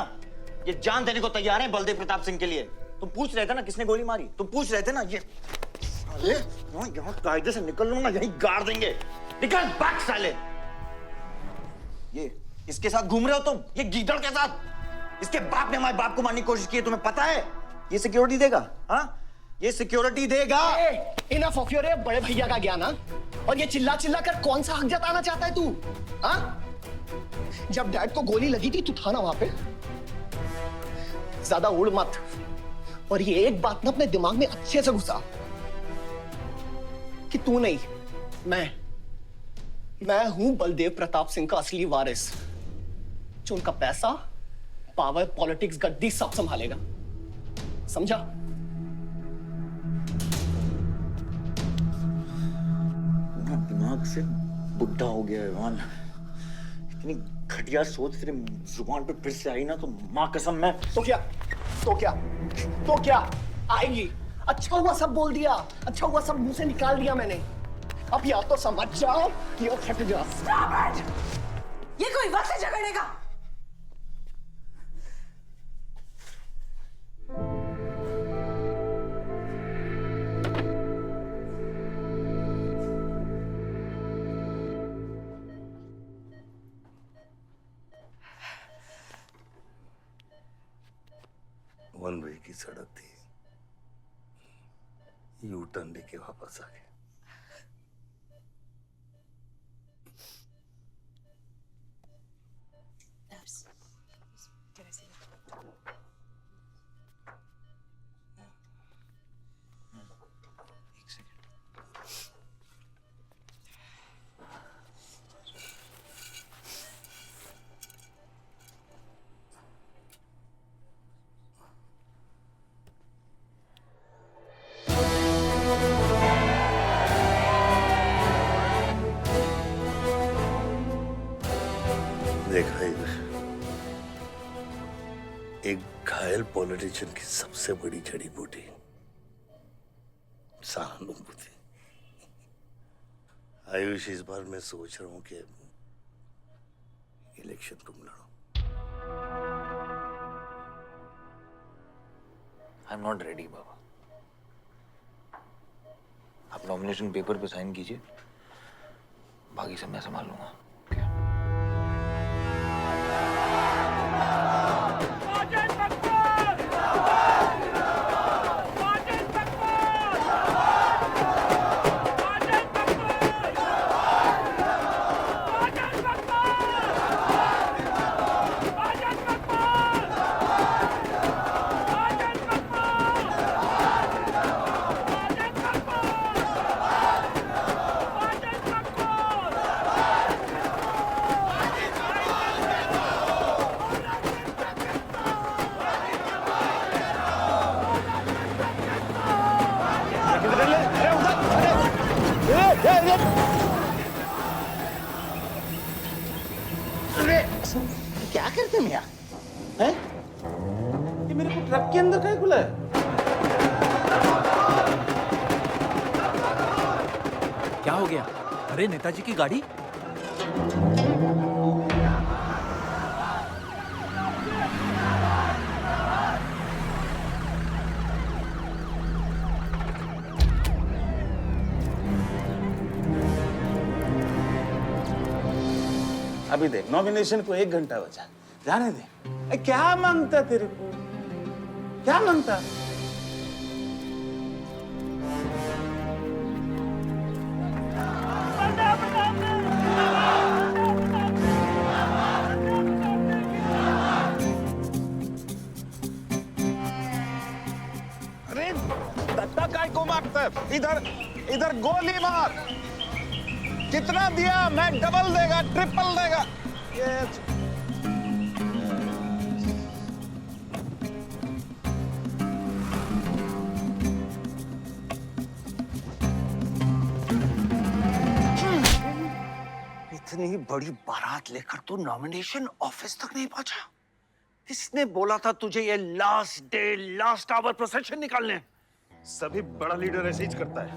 [SPEAKER 20] ये जान देने को तैयार हैं बलदेव प्रताप सिंह के लिए। तुम पूछ रहे थे ना किसने गोली मारी? तुम पूछ रहे थे ना? ये अरे यहाँ कायदे से निकल लूंगा, यहीं गाड़ देंगे। निकल बैक साले। ये इसके साथ घूम रहे हो तुम, ये गीदड़ के साथ। इसके बाप ने हमारे बाप को मारने की कोशिश की है, तुम्हें पता है? ये सिक्योरिटी देगा? हाँ, ये सिक्योरिटी देगा।
[SPEAKER 2] इनफ ऑफ योर बड़े भैया का ज्ञान। और ये चिल्ला चिल्ला कर कौन सा हक जताना चाहता है तू? हाँ, जब डैड को गोली लगी थी तू था ना वहां पे? ज्यादा उड़ मत, और ये एक बात ना अपने दिमाग में अच्छे से घुसा कि तू नहीं, मैं हूं बलदेव प्रताप सिंह का असली वारिस, जो उनका पैसा, पावर, पॉलिटिक्स, गद्दी सब संभालेगा, समझा?
[SPEAKER 20] दिमाग से बुढ़ा हो गया है विमान। इतनी घटिया सोच तेरे जुबान पे फिर से आई ना तो मां कसम मैं
[SPEAKER 2] तो क्या आएगी? अच्छा हुआ सब बोल दिया, अच्छा हुआ सब मुंह से निकाल दिया मैंने। अब या तो समझ जाओ या फट जाओ।
[SPEAKER 10] ये कोई वक्त है झगड़ने का?
[SPEAKER 6] वन वे की सड़क थी, यू टर्न लेके वापस आ गए। देखा एक घायल पॉलिटिशियन की सबसे बड़ी जड़ी बूटी सहानुभूति। आयुष, इस बार मैं सोच रहा हूं कि इलेक्शन तुम लड़ो।
[SPEAKER 7] आई एम नॉट रेडी बाबा। आप नॉमिनेशन पेपर पे साइन कीजिए, बाकी सब मैं संभाल लूंगा।
[SPEAKER 2] क्या करते हैं यार? हैं?
[SPEAKER 14] ये मेरे को ट्रक के अंदर क्या खुला है?
[SPEAKER 16] क्या हो गया? अरे नेताजी की गाड़ी।
[SPEAKER 12] अभी देख, नॉमिनेशन को 1 घंटा बचा, जाने दे। क्या मांगता तेरे को, क्या मांगता?
[SPEAKER 18] अरे दत्ता काय को मारता है? इधर इधर गोली मार। कितना दिया? मैं डबल देगा, ट्रिपल देगा। ये
[SPEAKER 7] इतनी बड़ी बारात लेकर तू नॉमिनेशन ऑफिस तक नहीं पहुंचा। इसने बोला था तुझे ये last day last hour procession निकालने।
[SPEAKER 12] सभी बड़ा लीडर ऐसे ही करता है।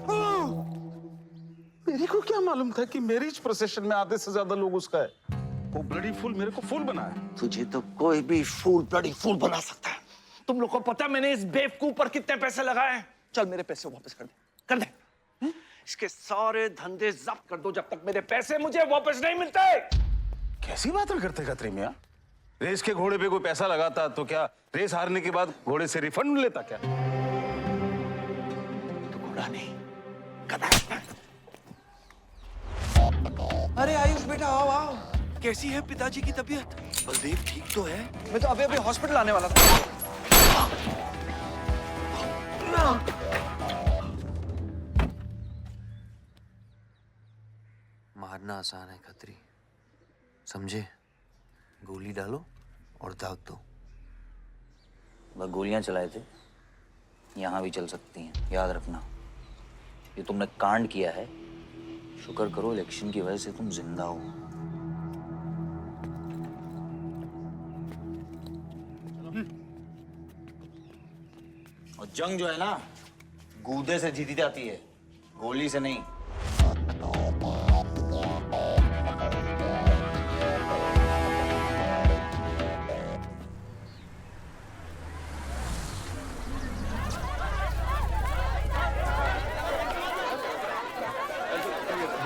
[SPEAKER 12] मेरे को क्या मालूम था कि मैरिज प्रोसेशन में आधे से ज्यादा लोग उसका है। वो ब्लडी फूल मेरे को फूल बना है।
[SPEAKER 7] तुझे तो कोई भी फूल ब्लडी फूल बना सकता है। तुम लोग को पता है मैंने इस बेवकूफ पर कितने पैसे लगाए हैं? चल मेरे पैसे वापस कर दे, कर दे। इसके सारे धंधे जब्त कर दो जब तक मेरे पैसे मुझे वापस नहीं मिलते।
[SPEAKER 12] कैसी बातें करते खतरे मियां? रेस के घोड़े पे कोई पैसा लगाता तो क्या रेस हारने के बाद घोड़े से रिफंड लेता क्या?
[SPEAKER 7] तो घोड़ा नहीं, गधा।
[SPEAKER 21] अरे आयुष बेटा आओ आओ। कैसी है पिताजी की तबीयत?
[SPEAKER 7] बलदेव ठीक तो है?
[SPEAKER 21] मैं तो अभी अभी हॉस्पिटल आने वाला था।
[SPEAKER 8] मारना आसान है खत्री, समझे? गोली डालो और दाग दो।
[SPEAKER 7] वह गोलियां चलाए थे, यहां भी चल सकती हैं, याद रखना। ये तुमने कांड किया है, शुक्र करो इलेक्शन की वजह से तुम जिंदा हो। और जंग जो है ना, गूदे से जीती जाती है, गोली से नहीं।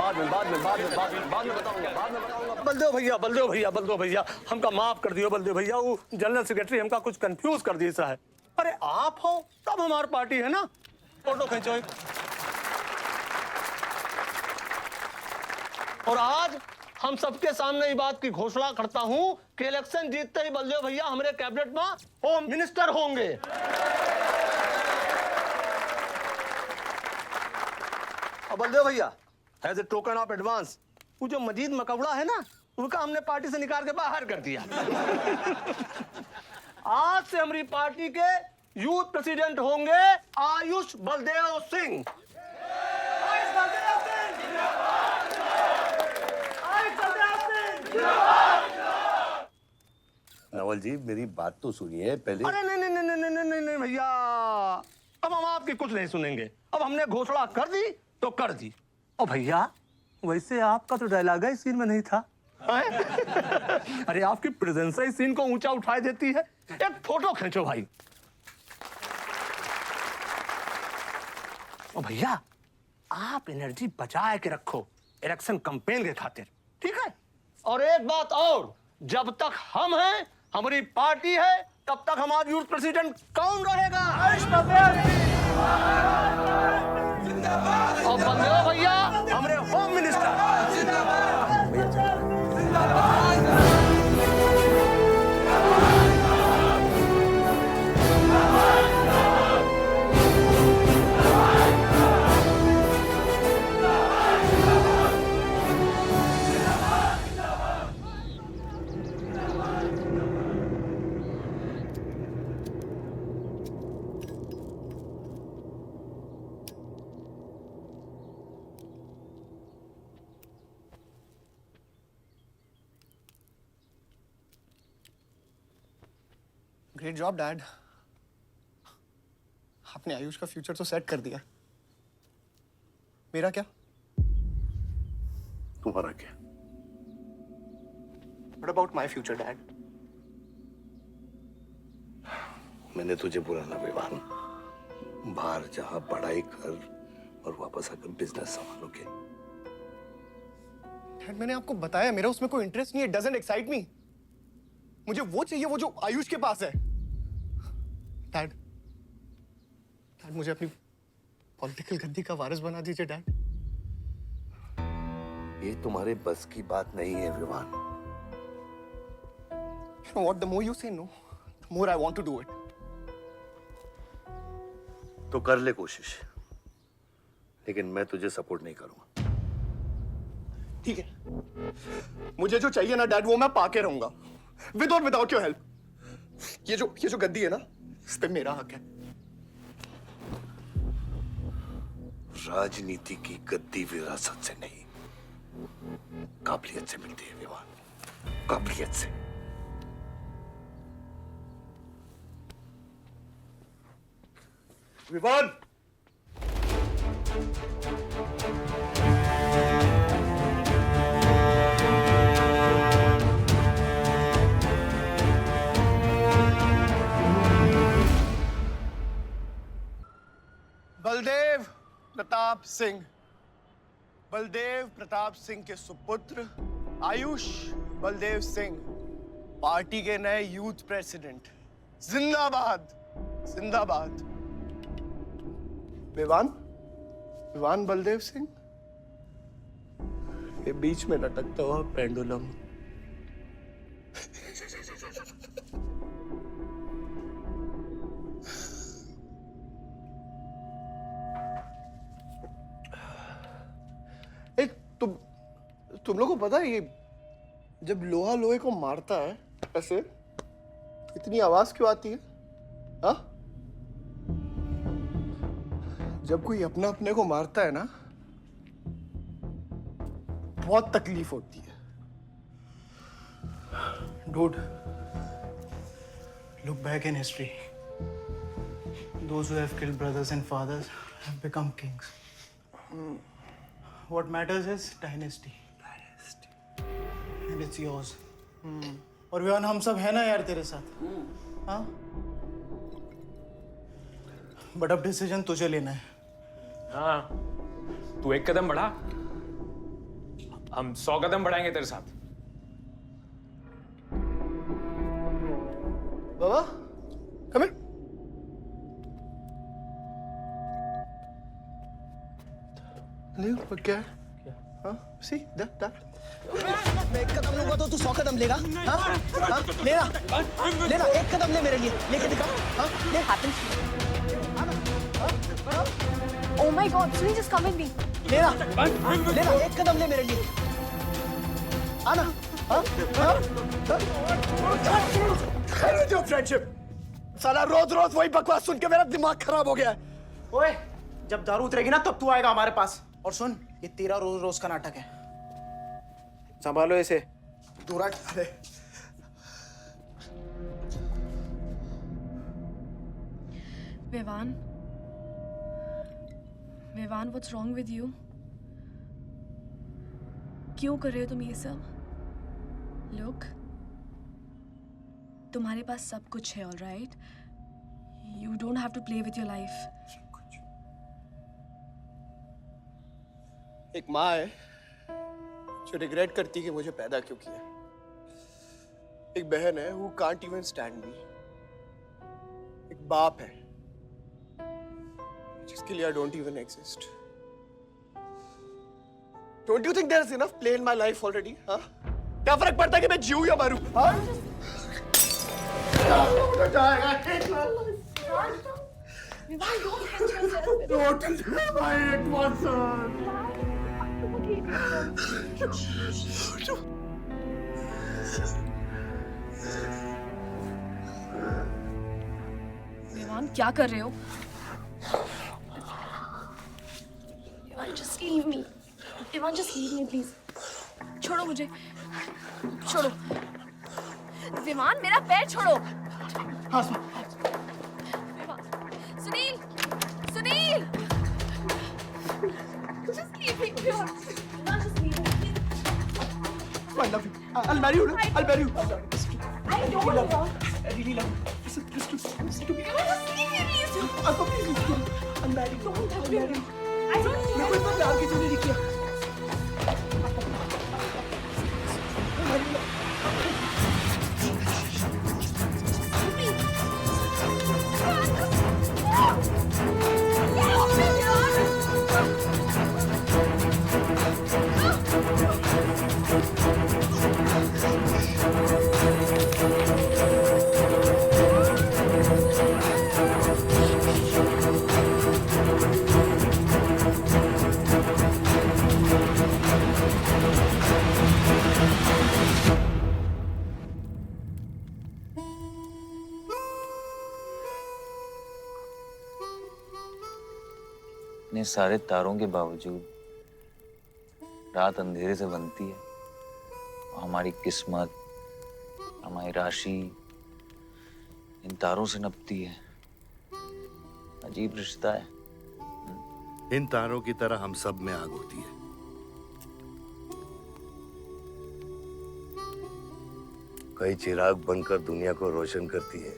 [SPEAKER 2] बाद में बताऊंगा। बलदेव भैया हमका माफ कर दियो। बलदेव भैया वो जनरल सेक्रेटरी हमका कुछ कंफ्यूज कर दिया है। अरे आप हो तब हमारी पार्टी है ना। फोटो खींचो। और आज हम सबके सामने ये बात की घोषणा करता हूं कि इलेक्शन जीतते ही बलदेव भैया हमारे कैबिनेट में होम मिनिस्टर होंगे। और बलदेव भैया as a token of advance वो जो मजीद मकबड़ा है ना, उनका हमने पार्टी से निकाल के बाहर कर दिया। आज से हमारी पार्टी के यूथ प्रेसिडेंट होंगे आयुष बलदेव सिंह।
[SPEAKER 6] नवल जी मेरी बात तो सुनिए पहले।
[SPEAKER 2] अरे नहीं भैया, अब हम आपकी कुछ नहीं सुनेंगे। अब हमने घोषणा कर दी तो कर दी। और भैया वैसे आपका तो डायलॉग इस सीन में नहीं था। अरे आपकी प्रेजेंस इस सीन को ऊंचा उठा देती है। एक फोटो खींचो भाई। और भैया आप एनर्जी बचा के रखो इलेक्शन कैंपेन के खातिर, ठीक है? और एक बात और, जब तक हम हैं, हमारी पार्टी है, तब तक हमारा यूथ प्रेसिडेंट कौन रहेगा? और बलदेव भैया हमारे home minister. Great job dad. आपने आयुष का फ्यूचर तो सेट कर दिया। मेरा क्या?
[SPEAKER 6] तुम्हारा क्या?
[SPEAKER 2] What about my future, Dad?
[SPEAKER 6] मैंने तुझे बुरा ना विवान, बाहर जहां पढ़ाई कर और वापस आकर बिजनेस संभालोगे।
[SPEAKER 2] डैड, मैंने आपको बताया मेरा उसमें कोई इंटरेस्ट नहीं है। Doesn't excite me. मुझे वो चाहिए वो जो आयुष के पास है। डैड, मुझे अपनी पॉलिटिकल गद्दी का वारिस बना दीजिए डैड।
[SPEAKER 6] ये तुम्हारे बस की बात नहीं है Vivaan.
[SPEAKER 2] You know what? The more you say no, the more I want to do it.
[SPEAKER 6] तो कर ले कोशिश, लेकिन मैं तुझे सपोर्ट नहीं करूंगा।
[SPEAKER 2] ठीक है, मुझे जो चाहिए ना डैड वो मैं पाके रहूंगा, विद और विदाउट योर हेल्प। ये जो गद्दी है ना, इस पे मेरा हक है।
[SPEAKER 6] राजनीति की गद्दी विरासत से नहीं, काबिलियत से मिलती है विवान, काबिलियत से। विवान,
[SPEAKER 2] बलदेव प्रताप सिंह, बलदेव प्रताप सिंह के सुपुत्र आयुष बलदेव सिंह, पार्टी के नए यूथ प्रेसिडेंट। जिंदाबाद, जिंदाबाद। विवान बलदेव सिंह, ये बीच में लटकता हुआ पेंडुलम। तुम लोगों को पता है ये जब लोहा लोहे को मारता है ऐसे, इतनी आवाज क्यों आती है? हाँ? जब कोई अपना अपने को मारता है ना, बहुत तकलीफ होती है।
[SPEAKER 5] Dude, look back in history. Those who have killed brothers and fathers have become kings. What matters is dynasty. And it's yours. और विवान, हम सब है ना यार तेरे साथ। हाँ? बट अब डिसीजन तुझे लेना है।
[SPEAKER 1] हाँ, तू एक कदम बढ़ा, हम 100 कदम बढ़ाएंगे तेरे साथ।
[SPEAKER 2] बाबा, come here. ले, क्या है? हाँ, see, that. मैं एक कदम लूंगा तो तू 100 कदम लेगा? हाँ? हाँ? लेना, एक कदम ले मेरे लिए, लेके दिखा। हाँ? ले।
[SPEAKER 4] Oh my God, Sunil, just come with me.
[SPEAKER 2] लेना, एक कदम ले मेरे लिए। आना, हाँ? जो फ्रेंडशिप, साला रोज वही बकवास सुन के मेरा दिमाग खराब हो गया है।
[SPEAKER 5] ओए, जब दारू उतरेगी ना तब तू आएगा हमारे पास। और सुन, ये तेरा रोज का नाटक है, संभालो इसे।
[SPEAKER 2] दूर हट। अरे
[SPEAKER 17] Vivaan, what's wrong with you? क्यों कर रहे हो तुम ये सब? Look, तुम्हारे पास सब कुछ है, all right? You don't have to play with your life.
[SPEAKER 2] एक माँ है जो रिग्रेट करती है कि मुझे पैदा क्यों किया। एक बहन है who can't even stand me. एक बाप है जिसके लिए I don't even exist. Don't you think there is enough play in my life already? हाँ? क्या फर्क पड़ता है कि मैं जीऊँ या मरूँ? हाँ? Don't leave my one son.
[SPEAKER 17] Vivaan, क्या कर रहे हो? Vivaan, just leave me. Vivaan, just leave me, please. छोड़ो मुझे, छोड़ो। विवान, मेरा पैर छोड़ो।
[SPEAKER 2] हाँ,
[SPEAKER 17] Sunil, just leave me. Vivan, just leave me.
[SPEAKER 2] I love you. I I'll marry you. I'll marry you.
[SPEAKER 4] I don't want.
[SPEAKER 2] I really love you. Listen to me.
[SPEAKER 4] Just leave me, please.
[SPEAKER 2] Asma, please listen to me. I'll marry you.
[SPEAKER 4] Don't touch
[SPEAKER 2] I'll
[SPEAKER 4] me.
[SPEAKER 2] marry you.
[SPEAKER 4] I don't
[SPEAKER 2] मेरे को
[SPEAKER 4] care.
[SPEAKER 2] इतना प्यार किसी ने नहीं किया. I'll marry you.
[SPEAKER 7] इतने सारे तारों के बावजूद रात अंधेरे से बनती है। हमारी किस्मत, हमारी राशि इन तारों से नपती है। अजीब रिश्ता है।
[SPEAKER 6] इन तारों की तरह हम सब में आग होती है। कई चिराग बनकर दुनिया को रोशन करती है,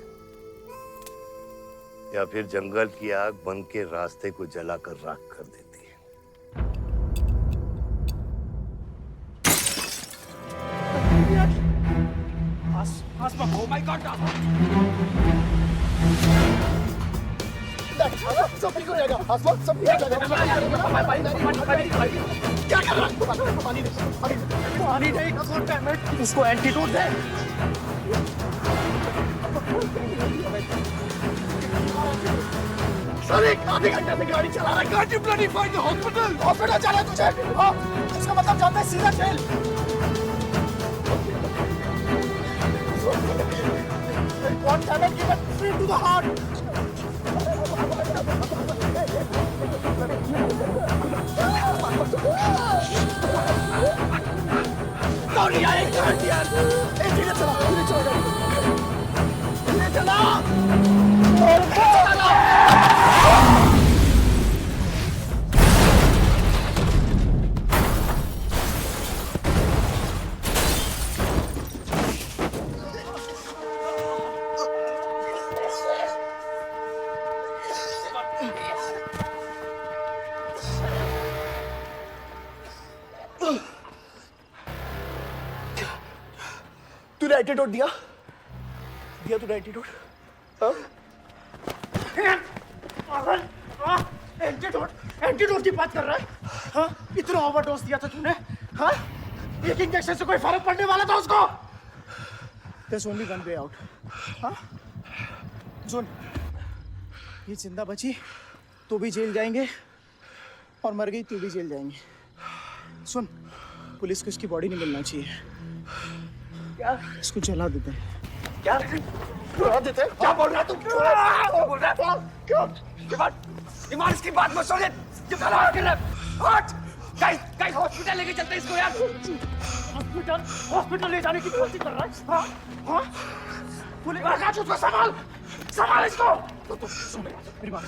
[SPEAKER 6] या फिर जंगल की आग बन के रास्ते को जलाकर राख कर देती है।
[SPEAKER 2] Asma, oh my God! सब ठीक हो जाएगा. Asma, सब ठीक हो जाएगा. क्या कर रहा है? पानी नहीं. उसको एंटीडोट दे. सर एक आधे घंटे से गाड़ी चला रहा है. Can't you bloody find the hospital? Hospital जाना है तुझे? हाँ. इसका मतलब जानता है सीधा jail. One damage given straight to the heart. Sorry, I can't यार. धीरे चला. धीरे चला. तूने एंटीडोट दिया तूने एंटीडोट? एंटीडोट की बात कर रहा है? हाँ? इतना ओवरडोज दिया था तूने? हाँ? एक इंजेक्शन से कोई फर्क पड़ने वाला था उसको? There's only one way out. हाँ? सुन, ये जिंदा बची तो भी जेल जाएंगे और मर गई तो भी जेल जाएंगे. सुन, पुलिस को इसकी बॉडी नहीं मिलना चाहिए. क्या? इसको जला देते हैं. क्या? जला देते हैं? क्या बोल रहा है तू? क्या बोल रहा है? क्या?
[SPEAKER 21] ईमान इसकी बात मत सुनिए। ये गला कर रहा है। हट! गाइस हॉस्पिटल लेके चलते हैं इसको यार।
[SPEAKER 2] हॉस्पिटल ले जाने की कोशिश कर रहा है? हाँ? हाँ? पुलिस का उसको संभाल इसको. सुन मेरी बात.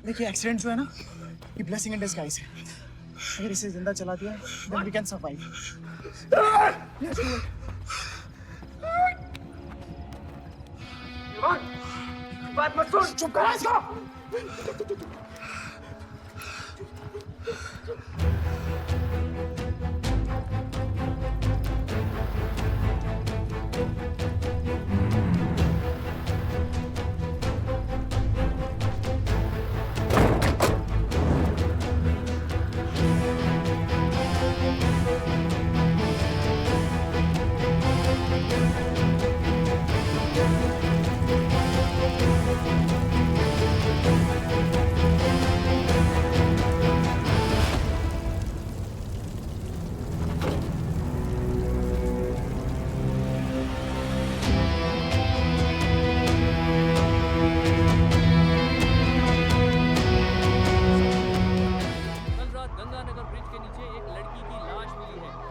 [SPEAKER 2] देखिए एक्सीडेंट जो है ना, ये ब्लेसिंग इन डिस्गाइज है. अगर इसे जिंदा चला दिया then we can survive.
[SPEAKER 21] बात मत सुन।
[SPEAKER 2] चुप करा इसको.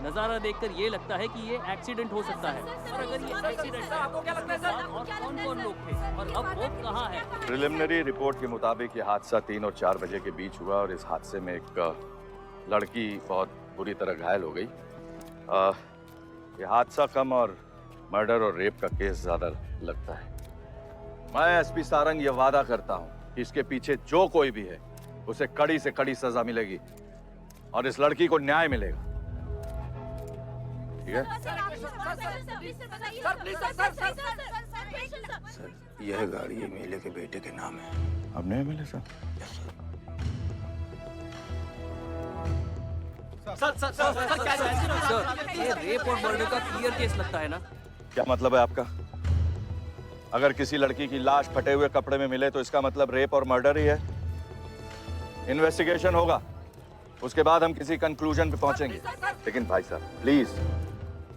[SPEAKER 3] नजारा देखकर ये लगता है कि ये एक्सीडेंट हो सकता है। और अगर ये एक्सीडेंट आपको क्या लगता है सर? और कौन-कौन लोग थे और अब वो कहाँ है?
[SPEAKER 22] प्रिलिमिनरी रिपोर्ट के मुताबिक ये हादसा 3 और 4 बजे के बीच हुआ और इस हादसे में एक लड़की बहुत
[SPEAKER 15] बुरी तरह घायल हो गई। ये हादसा कम और मर्डर और रेप का केस ज्यादा लगता है। मैं एसपी सारंग ये वादा करता हूं कि इसके पीछे जो कोई भी है उसे कड़ी से कड़ी सजा मिलेगी और इस लड़की को न्याय मिलेगा। ठीक है?
[SPEAKER 7] सर, यह गाड़ी एमएलए के बेटे के नाम है।
[SPEAKER 15] आपने एमएलए सर?
[SPEAKER 3] सर, ये रेप और मर्डर का क्लियर केस लगता है ना?
[SPEAKER 15] क्या मतलब है आपका? अगर किसी लड़की की लाश फटे हुए कपड़े में मिले तो इसका मतलब रेप और मर्डर ही है। इन्वेस्टिगेशन होगा, उसके बाद हम किसी कंक्लूजन पे पहुंचेंगे। लेकिन भाई साहब प्लीज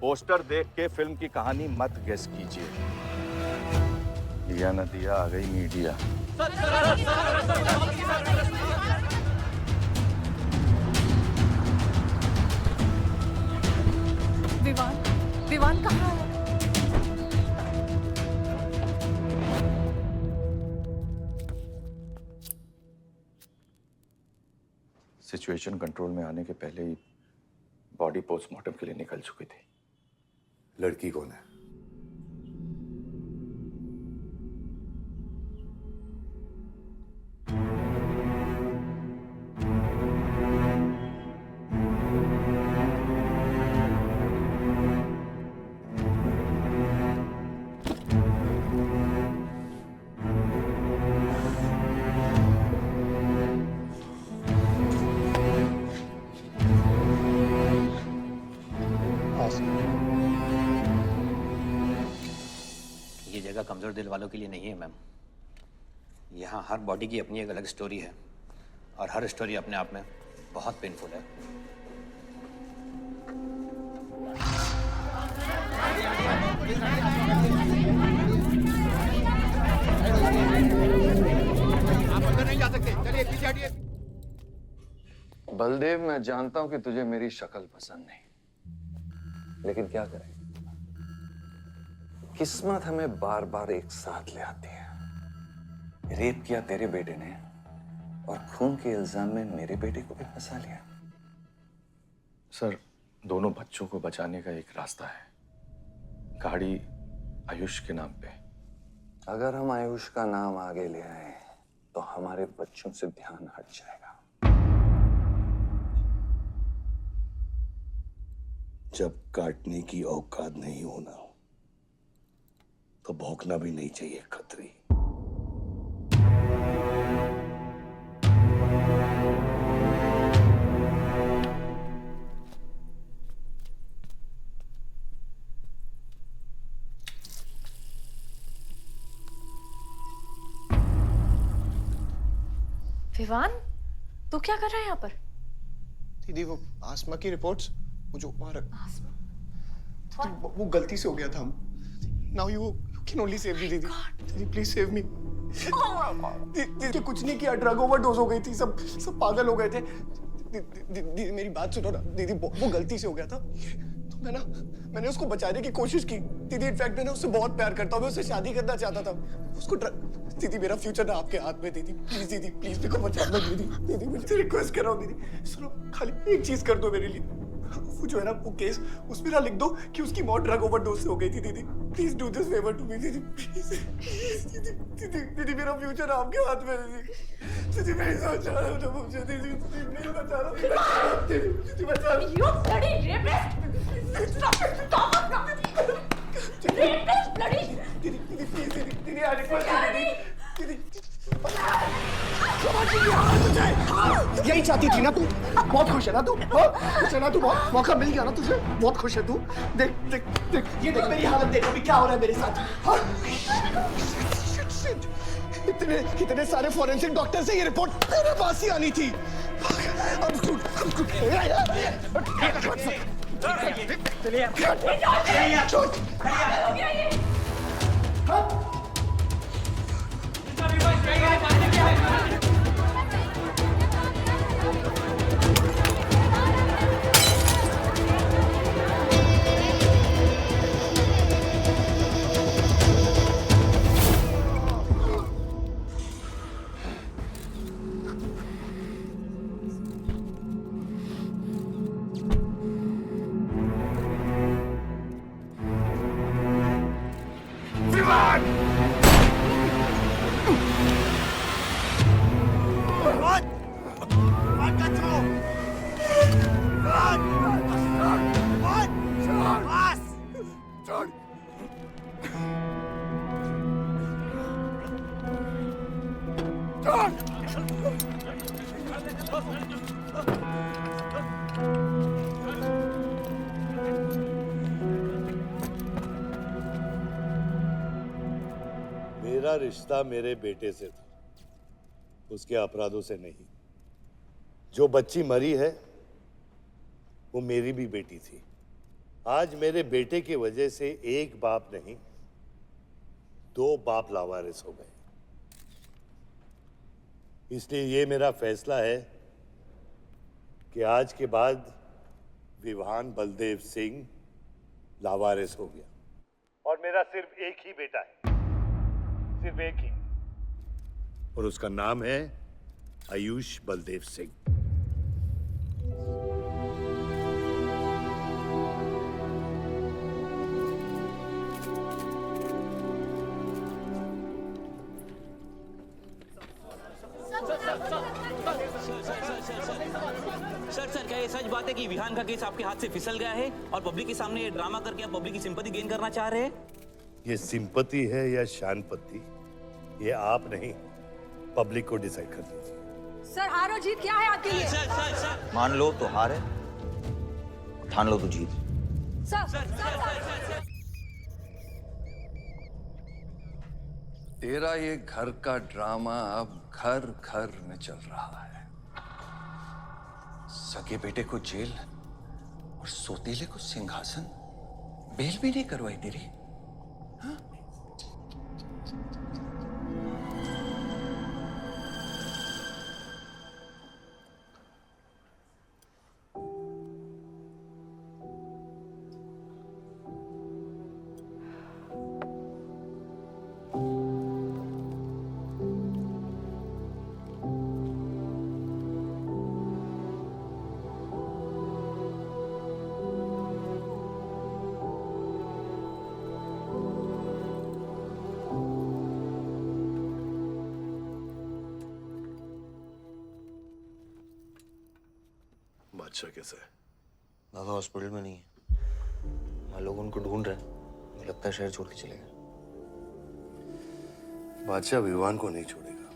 [SPEAKER 15] पोस्टर देख के फिल्म की कहानी मत गेस कीजिए। दिया न दिया, आ गई मीडिया।
[SPEAKER 10] विवान कहाँ है?
[SPEAKER 15] सिचुएशन कंट्रोल में आने के पहले ही बॉडी पोस्टमार्टम के लिए निकल चुकी थी।
[SPEAKER 6] लड़की कौन है?
[SPEAKER 8] ये जगह कमजोर दिल वालों के लिए नहीं है मैम। यहाँ हर बॉडी की अपनी एक अलग स्टोरी है और हर स्टोरी अपने आप में बहुत पेनफुल है।
[SPEAKER 21] आप अंदर नहीं जा सकते, चलिए पीछे हटिए।
[SPEAKER 9] बलदेव, मैं जानता हूं कि तुझे मेरी शक्ल पसंद नहीं, लेकिन क्या करें, किस्मत हमें बार बार एक साथ ले आती है। रेप किया तेरे बेटे ने और खून के इल्जाम में मेरे बेटे को भी फंसा लिया।
[SPEAKER 15] सर, दोनों बच्चों को बचाने का एक रास्ता है, गाड़ी आयुष के नाम पे।
[SPEAKER 9] अगर हम आयुष का नाम आगे ले आए तो हमारे बच्चों से ध्यान हट जाएगा।
[SPEAKER 6] जब काटने की औकात नहीं होना तो भौंकना भी नहीं चाहिए खतरी।
[SPEAKER 13] विवान, तू क्या कर रहा है यहाँ पर?
[SPEAKER 2] दीदी वो आसमा की रिपोर्ट्स, वो जो वहां वो गलती से हो गया था। Now you can only save me दीदी। दीदी प्लीज सेव मी। दीदी कुछ नहीं किया, ड्रग ओवरडोज हो गई थी, सब पागल हो गए थे। दीदी मेरी बात सुनो ना दीदी, वो गलती से हो गया था तो मैंने उसको बचाने की कोशिश की दीदी। इनफैक्ट मैंने उससे बहुत प्यार करता हूँ, मैं उससे शादी करना चाहता था। उसको दीदी मेरा फ्यूचर ना आपके हाथ में दीदी, प्लीज मेरे को बचा लो दीदी। दीदी मुझे रिक्वेस्ट कर रहा हूँ दीदी, सुनो खाली एक चीज कर दो मेरे लिए। वो जो है ना वो केस, उसमें ना लिख दो कि उसकी मौत ड्रग ओवरडोज से हो गई थी दीदी। Please do this favour to me दीदी, प्लीज। दीदी मेरा फ्यूचर आपके हाथ में दीदी। दीदी मैं सोच रहा हूँ ना मुझे दीदी नहीं बचा रहा। दीदी बचा रहा।
[SPEAKER 4] You bloody rapist! Stop it! Stop it! Rapist, bloody!
[SPEAKER 2] दीदी प्लीज दीदी आई रिक्वेस्ट दीदी। यही चाहती थी ना तू? बहुत खुश है ना तू? खुश है ना तू? बहुत मौका मिल गया ना तुझे? बहुत खुश है तू? देख देख देख, ये देख मेरी हालत, देख अभी क्या हो रहा है मेरे साथ। इतने सारे फॉरेंसिक डॉक्टर से ये रिपोर्ट तेरे पास ही आनी थी।
[SPEAKER 6] मेरा रिश्ता मेरे बेटे से था, उसके अपराधों से नहीं। जो बच्ची मरी है वो मेरी भी बेटी थी। आज मेरे बेटे की वजह से एक बाप नहीं, दो बाप लावारिस हो गए। इसलिए ये मेरा फैसला है कि आज के बाद विवान बलदेव सिंह लावारिस हो गया और मेरा सिर्फ एक ही बेटा है, सिर्फ एक ही, और उसका नाम है आयुष बलदेव सिंह।
[SPEAKER 16] सर क्या ये सच बात है कि विहान का केस आपके हाथ से फिसल गया है और पब्लिक के सामने ये ड्रामा करके आप पब्लिक की सिंपैथी गेन करना चाह रहे हैं?
[SPEAKER 6] ये सिंपैथी है या शानपत्ती, ये आप नहीं, पब्लिक को डिसाइड कर दीजिए।
[SPEAKER 10] सर हार और जीत क्या है आपके लिए?
[SPEAKER 7] मान लो तो हार है, ठान लो तो जीत।
[SPEAKER 9] तेरा ये घर का ड्रामा अब घर घर में चल रहा है। सगे बेटे को जेल और सोतीले को सिंहासन, बेल भी नहीं करवाई तेरी।
[SPEAKER 6] बादशाह कैसा है?
[SPEAKER 7] दादा हॉस्पिटल में नहीं है, वहाँ लोग उनको ढूंढ रहे हैं। मुझे लगता है शहर छोड़ के चले गए।
[SPEAKER 6] बादशाह विवान को नहीं छोड़ेगा।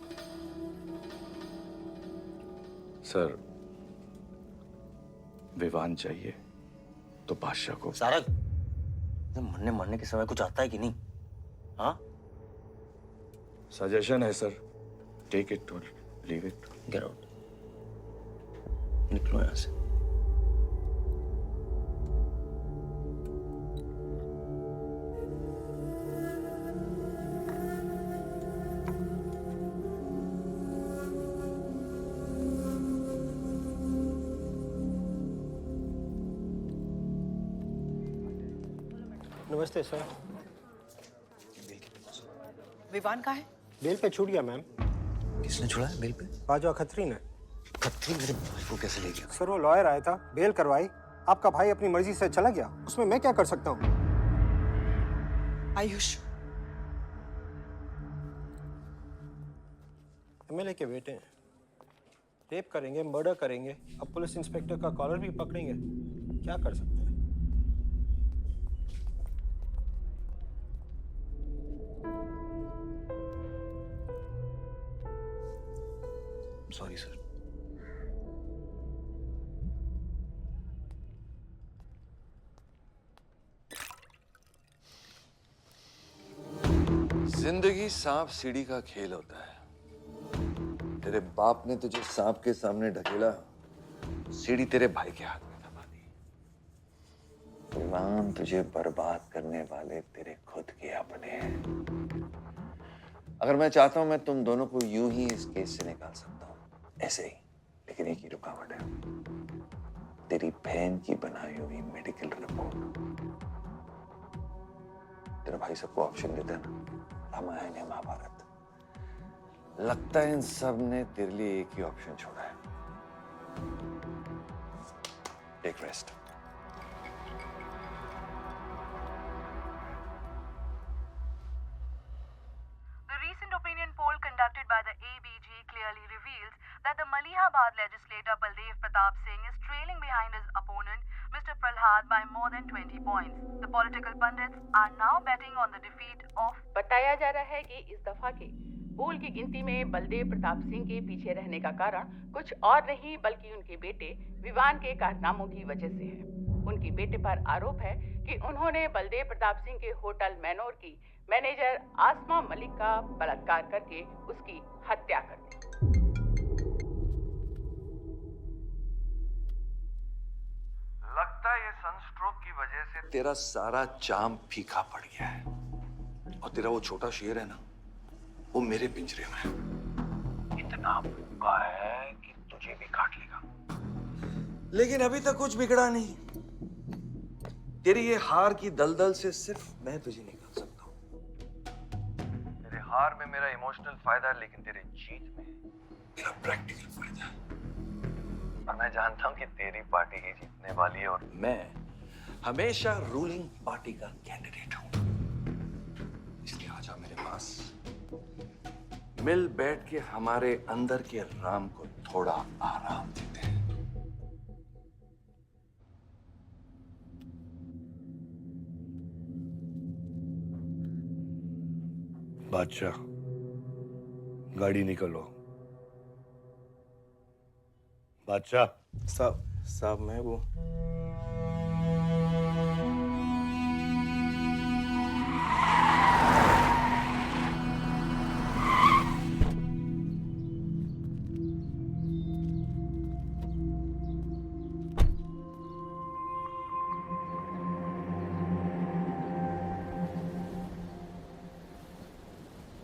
[SPEAKER 15] सर, विवान चाहिए तो बादशाह को।
[SPEAKER 7] सारंग, मरने मरने के समय कुछ आता है कि नहीं? हाँ?
[SPEAKER 15] सजेशन है सर, टेक इट और लीव इट।
[SPEAKER 7] गेट आउट, निकलो यहाँ से।
[SPEAKER 5] नमस्ते सर।
[SPEAKER 10] विवान कहाँ है?
[SPEAKER 5] बेल पे छूट गया मैम।
[SPEAKER 7] किसने छुड़ा है बेल पे?
[SPEAKER 5] बाजवा खत्री ने।
[SPEAKER 7] खत्री मेरे भाई को कैसे ले गया?
[SPEAKER 5] सर वो लॉयर आया था, बेल करवाई, आपका भाई अपनी मर्जी से चला गया, उसमें मैं क्या कर सकता हूँ?
[SPEAKER 10] आयुष
[SPEAKER 5] एमएलए के बेटे हैं, रेप करेंगे, मर्डर करेंगे, अब पुलिस इंस्पेक्टर का कॉलर भी पकड़ेंगे, क्या कर सकते हैं?
[SPEAKER 7] Sorry sir.
[SPEAKER 9] जिंदगी सांप सीढ़ी का खेल होता है। तेरे बाप ने तुझे सांप के सामने ढकेला, सीढ़ी तेरे भाई के हाथ में दबा दी। विवान तुझे बर्बाद करने वाले तेरे खुद के अपने हैं। अगर मैं चाहता हूं, मैं तुम दोनों को यूं ही इस केस से निकाल सकता हूं, ऐसे ही। लेकिन एक ही रुकावट है, तेरी बहन की बनाई हुई मेडिकल रिपोर्ट। तेरा भाई सबको ऑप्शन देता है ना, रामायण या महाभारत। लगता है इन सब ने तेरे लिए एक ही ऑप्शन छोड़ा है, take rest.
[SPEAKER 19] reveals that the Malihabad legislator Baldev Pratap Singh is trailing behind his opponent, Mr. Prahlad, by more than 20 points. The political pundits are now betting on the defeat of...
[SPEAKER 11] बताया जा रहा है कि इस दफा के पोल की गिनती में बलदेव प्रताप सिंह के पीछे रहने का कारण कुछ और नहीं बल्कि उनके बेटे विवान के कारनामों की वजह से है। उनके बेटे पर आरोप है कि उन्होंने बलदेव प्रताप सिंह के होटल मैनोर की मैनेजर आसमा मलिक का बलात्कार करके उसकी हत्या कर दी।
[SPEAKER 9] लगता है ये सनस्ट्रोक की वजह से तेरा सारा चाम फीका पड़ गया है और तेरा वो छोटा शेर है ना, वो मेरे पिंजरे में है। इतना भूखा है कि तुझे भी काट लेगा। लेकिन अभी तक कुछ बिगड़ा नहीं। तेरी ये हार की दलदल से सिर्फ मैं तुझे निकाल सकता हूँ। तेरे हार में मेरा इमोशनल फायदा है, लेकिन तेरे जीत में मेरा प्रैक्टिकल फायदा है। और मैं जानता हूँ कि तेरी पार्टी ही जीतने वाली है और मैं हमेशा रूलिंग पार्टी का कैंडिडेट हूँ। इसलिए आजा मेरे पास, मिल बैठ के हमारे अंदर के राम को थोड़ा आराम देते हैं।
[SPEAKER 6] बादशाह, गाड़ी निकलो। बादशाह
[SPEAKER 14] साहब मैं वो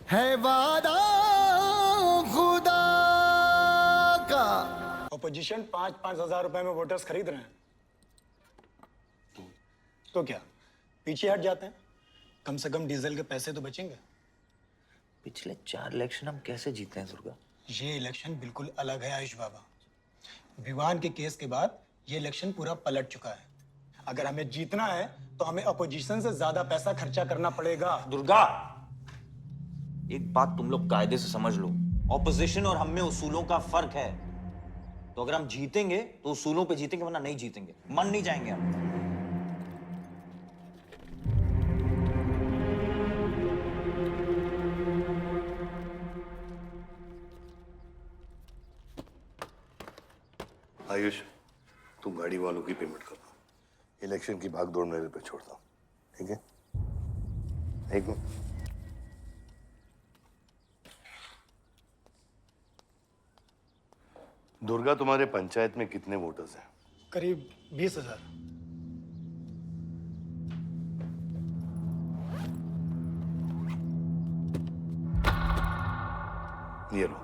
[SPEAKER 5] है वादा खुदा का। ऑपोजिशन 5-5 हजार रुपए में वोटर्स खरीद रहे हैं, तो क्या पीछे हट जाते हैं? कम से कम डीजल के पैसे तो बचेंगे।
[SPEAKER 7] पिछले 4 इलेक्शन हम कैसे जीते हैं दुर्गा?
[SPEAKER 5] ये इलेक्शन बिल्कुल अलग है आयुष बाबा। विवान के केस के बाद ये इलेक्शन पूरा पलट चुका है। अगर हमें जीतना है तो हमें अपोजिशन से ज्यादा पैसा खर्चा करना पड़ेगा।
[SPEAKER 20] दुर्गा, एक बात तुम लोग कायदे से समझ लो, ऑपोजिशन और हम में उसूलों का फर्क है। तो अगर हम जीतेंगे तो उसूलों पे जीतेंगे, वरना नहीं जीतेंगे, मन नहीं जाएंगे हम।
[SPEAKER 6] आयुष, तुम गाड़ी वालों की पेमेंट कर दो। इलेक्शन की भागदौड़ मेरे पे छोड़ दो, ठीक है? एक मिनट। दुर्गा, तुम्हारे पंचायत में कितने वोटर्स हैं?
[SPEAKER 5] करीब 20,000।
[SPEAKER 6] ये लो।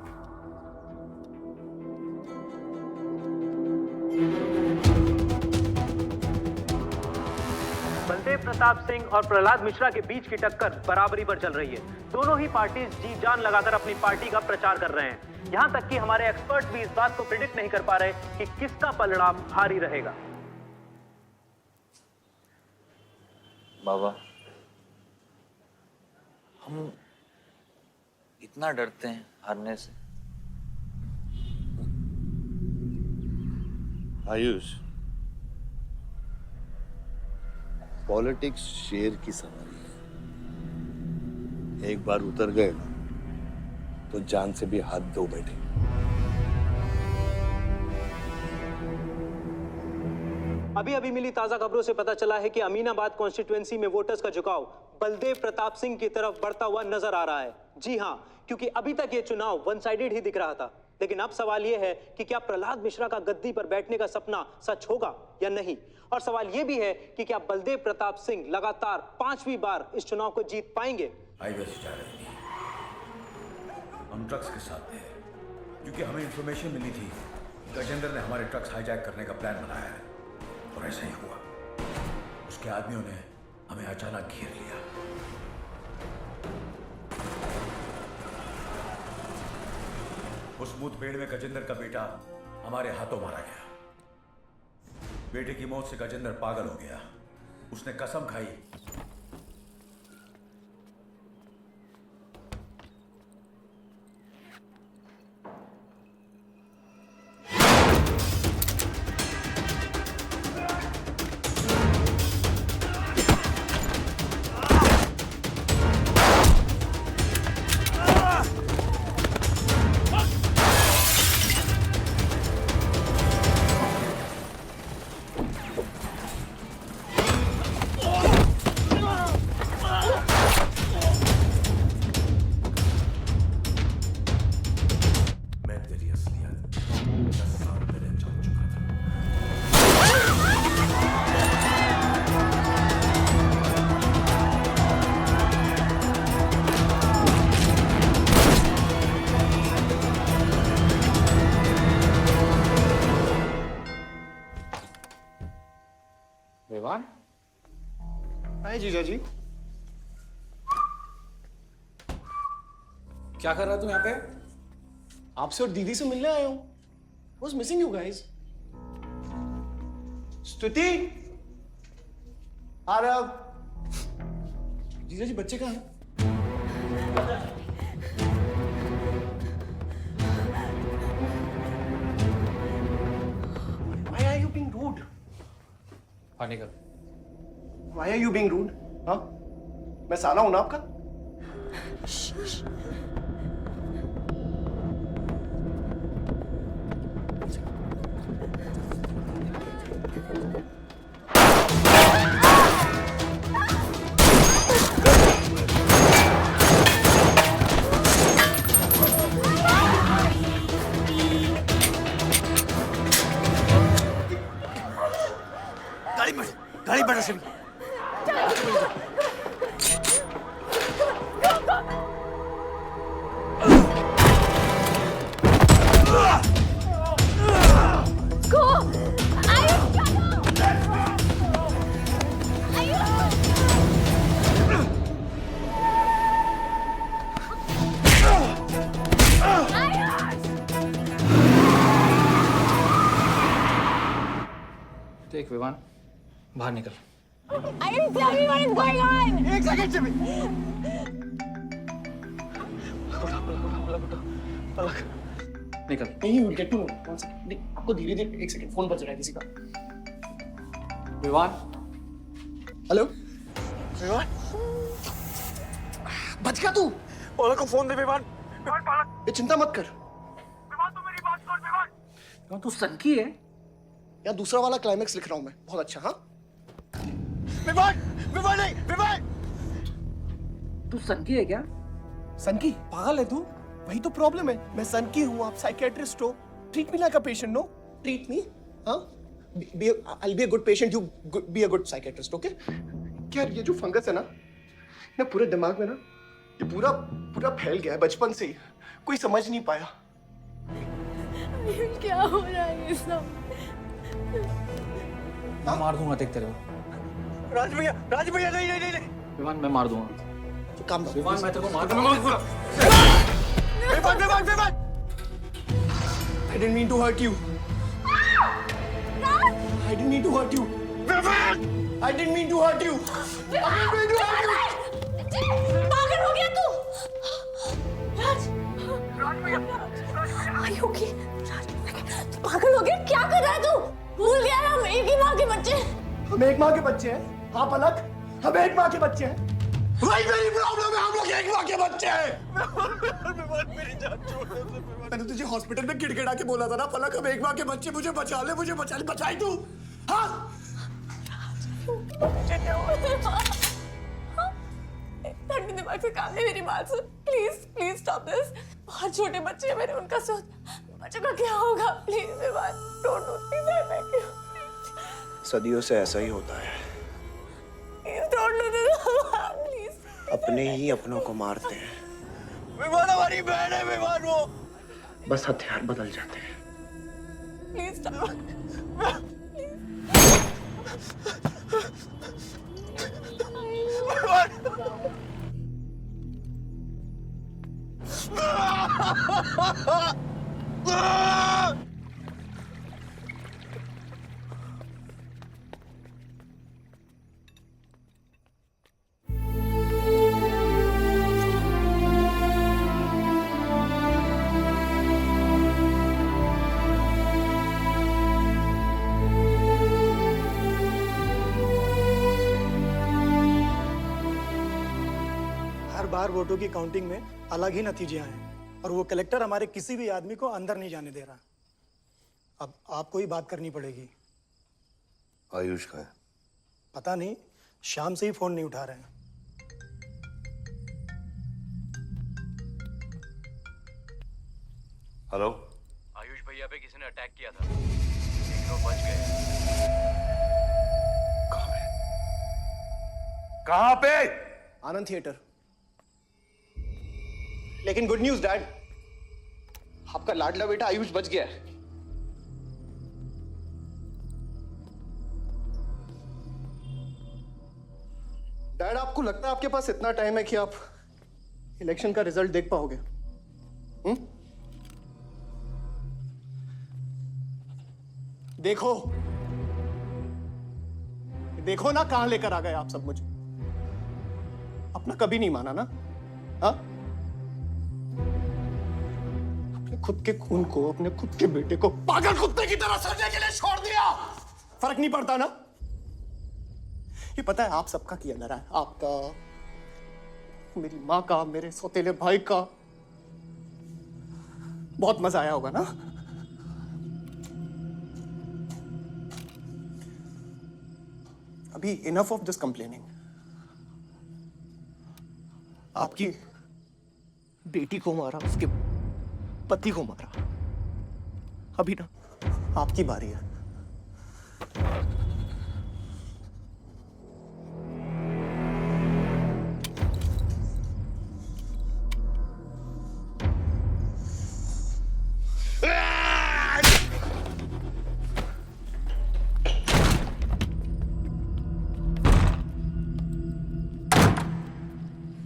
[SPEAKER 22] बलदेव प्रताप सिंह और प्रहलाद मिश्रा के बीच की टक्कर बराबरी पर चल रही है। दोनों ही पार्टी जी जान लगाकर अपनी पार्टी का प्रचार कर रहे हैं। यहां तक कि हमारे एक्सपर्ट भी इस बात को प्रिडिक्ट नहीं कर पा रहे कि किसका परिणाम भारी रहेगा।
[SPEAKER 7] बाबा, हम इतना डरते हैं हारने से।
[SPEAKER 6] आयुष, पॉलिटिक्स शेर की सवारी है। एक बार उतर गए ना तो जान से भी हाथ धो बैठे।
[SPEAKER 22] अभी अभी मिली ताजा खबरों से पता चला है कि अमीनाबाद कॉन्स्टिट्यूएंसी में वोटर्स का झुकाव बलदेव प्रताप सिंह की तरफ बढ़ता हुआ नजर आ रहा है। जी हां, क्योंकि अभी तक ये चुनाव वन साइडेड ही दिख रहा था। लेकिन अब सवाल यह है कि क्या प्रहलाद मिश्रा का गद्दी पर बैठने का सपना सच होगा या नहीं। और सवाल यह भी है कि क्या बलदेव प्रताप सिंह लगातार 5वीं बार इस चुनाव को जीत पाएंगे।
[SPEAKER 23] हम ट्रक्स के साथ थे क्योंकि हमें इंफॉर्मेशन मिली थी गजेंद्र ने हमारे ट्रक्स हाईजैक करने का प्लान बनाया है, और ऐसा ही हुआ। उसके आदमियों ने हमें अचानक घेर लिया। उस मुठभेड़ में गजेंद्र का बेटा हमारे हाथों मारा गया। बेटे की मौत से गजेंद्र पागल हो गया। उसने कसम खाई
[SPEAKER 2] हाय जीजा जी।
[SPEAKER 21] क्या कर रहा तू यहाँ पे?
[SPEAKER 2] आपसे और दीदी से मिलने आया हूँ। Was missing you guys. स्तुति, आरव, जीजा जी बच्चे कहाँ हैं? Why are you being rude?
[SPEAKER 21] हाँ निकल।
[SPEAKER 2] Why are you being rude? हाँ? मैं साला हूं ना आपका?
[SPEAKER 20] गाड़ी बढ़ा सभी।
[SPEAKER 21] देख विवान, बाहर निकल।
[SPEAKER 4] Ayush, tell me what is going on.
[SPEAKER 2] एक सेकंड से भी।
[SPEAKER 21] निकल।
[SPEAKER 2] नहीं, we'll get to know. One second. नहीं, आपको धीरे-धीरे एक सेकंड फोन बज रहा है किसी का।
[SPEAKER 21] विवान।
[SPEAKER 2] हेलो। विवान। बच गया तू। पलक को फोन दे विवान। विवान पलक। ये चिंता मत कर। विवान तू मेरी बात सुन विवान।
[SPEAKER 21] विवान तू सनकी है?
[SPEAKER 2] या दूसरा वाला क्लाइमेक्स लिख रहा हूँ मैं। बहुत अच्छा हाँ? विवान, विवान नहीं, विवान।
[SPEAKER 21] तू सनकी है क्या?
[SPEAKER 2] सनकी? पागल है तू? वही तो प्रॉब्लम है। मैं सनकी हूँ, आप साइकियाट्रिस्ट हो। Treat me like a patient, no? Treat me, हाँ? I'll be a good patient, you be a good psychiatrist, okay? क्या ये जो फंगस है ना पूरे दिमाग में ना, ये पूरा फैल गया है बचपन से ही। कोई समझ नहीं पाया।
[SPEAKER 4] क्या हो रहा है ये सब?
[SPEAKER 21] मैं मार दूंगा देख तेरे को।
[SPEAKER 2] राज भैया नहीं।
[SPEAKER 21] विवान मैं मार दूंगा।
[SPEAKER 2] काम
[SPEAKER 21] विवान मैं तेरे को मार दूंगा।
[SPEAKER 2] Vivaan. I didn't mean to hurt you. I didn't mean to hurt you. Vivaan! I didn't mean to hurt you.
[SPEAKER 4] पागल हो गया तू? राज भैया। Are you okay? तू पागल हो गया? क्या कर रहा है तू? भूल गया हम एक ही माँ के बच्चे।
[SPEAKER 2] हम एक माँ के बच्चे हैं? हाँ पलक, हम एक माँ के बच्चे हैं। वही मेरी प्रॉब्लम है, हम लोग एक माँ के बच्चे हैं। मेरी जान छोड़ दे। मैंने तुझे हॉस्पिटल में गिड़गिड़ा के बोला था ना पलक, हम एक माँ के बच्चे, मुझे बचा ले, बचाई तू। हाँ?
[SPEAKER 4] ठंडी दिमाग से काम नहीं, मेरी बात सुन। Please stop this. बहुत छोटे बच्चे हैं मेरे, उनका सोच बच्चों का क्या होगा? Please Vivan, don't do this. I beg you.
[SPEAKER 2] सदियों से ऐसा ही होता है।
[SPEAKER 4] Don't do this please.
[SPEAKER 2] अपने ही अपनों को मारते हैं। विवान हमारी बहन है, विवान वो। बस हथियार बदल जाते हैं।
[SPEAKER 4] Please stop.
[SPEAKER 5] हर बार वोटों की काउंटिंग में अलग ही नतीजे आए और वो कलेक्टर हमारे किसी भी आदमी को अंदर नहीं जाने दे रहा। अब आपको ही बात करनी पड़ेगी।
[SPEAKER 6] आयुष का है?
[SPEAKER 5] पता नहीं, शाम से ही फोन नहीं उठा रहे हैं।
[SPEAKER 6] हेलो।
[SPEAKER 21] आयुष भैया पे किसी ने अटैक किया था, एक लोग बच गए।
[SPEAKER 6] कहाँ पे?
[SPEAKER 2] आनंद थिएटर। लेकिन गुड न्यूज डैड, आपका लाडला बेटा आयुष बच गया है। आपको लगता है आपके पास इतना टाइम है कि आप इलेक्शन का रिजल्ट देख पाओगे? देखो देखो ना, कहां लेकर आ गए आप सब मुझे। अपना कभी नहीं माना ना? हाँ, अपने खुद के खून को, अपने खुद के बेटे को पागल कुत्ते की तरह सड़ने के लिए छोड़ दिया। फर्क नहीं पड़ता ना? ये पता है आप सबका किया लड़ा है, आपका, मेरी माँ का, मेरे सौतेले भाई का। बहुत मजा आया होगा ना? अभी इनफ ऑफ दिस कंप्लेनिंग। आपकी बेटी को मारा, उसके पति को मारा, अभी ना आपकी बारी है।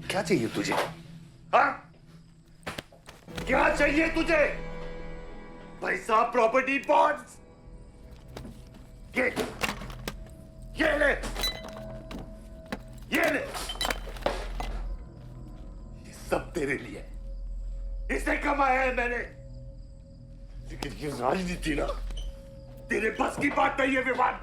[SPEAKER 6] क्या चाहिए तुझे? हाँ? क्या चाहिए तुझे? पैसा, प्रॉपर्टी, बॉन्ड्स? ये ले, ये ले। ये सब तेरे लिए, इसे कमाया है मैंने। लेकिन ये राजनीति ना, तेरे बस की बात नहीं है विवान।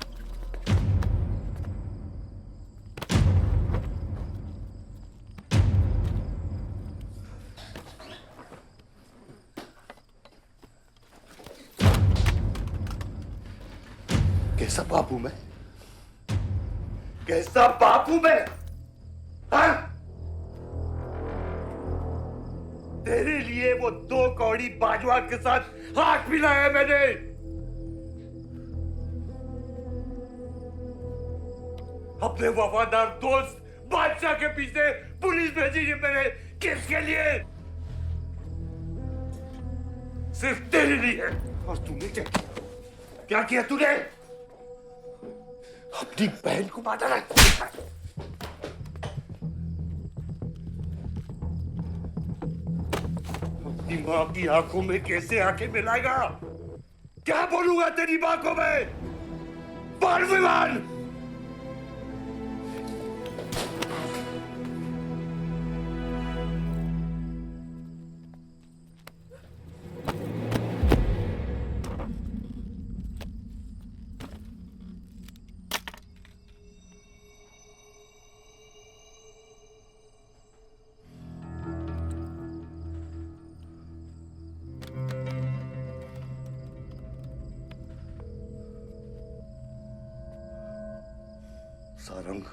[SPEAKER 6] कैसा बाप हूं मैं? कैसा बाप हूं मैं? हाँ? तेरे लिए वो 2 कौड़ी बाजवा के साथ हाथ मिलाया मैंने। अपने वफादार दोस्त बादशाह के पीछे पुलिस भेजी है मैंने। किसके लिए? सिर्फ तेरे लिए। और तूने क्या किया तूने? अपनी बहन को मारा है। अपनी मां की आंखों में कैसे आंखें मिलाएगा? क्या बोलूंगा तेरी मां को मैं? बोल विमान। सारंग,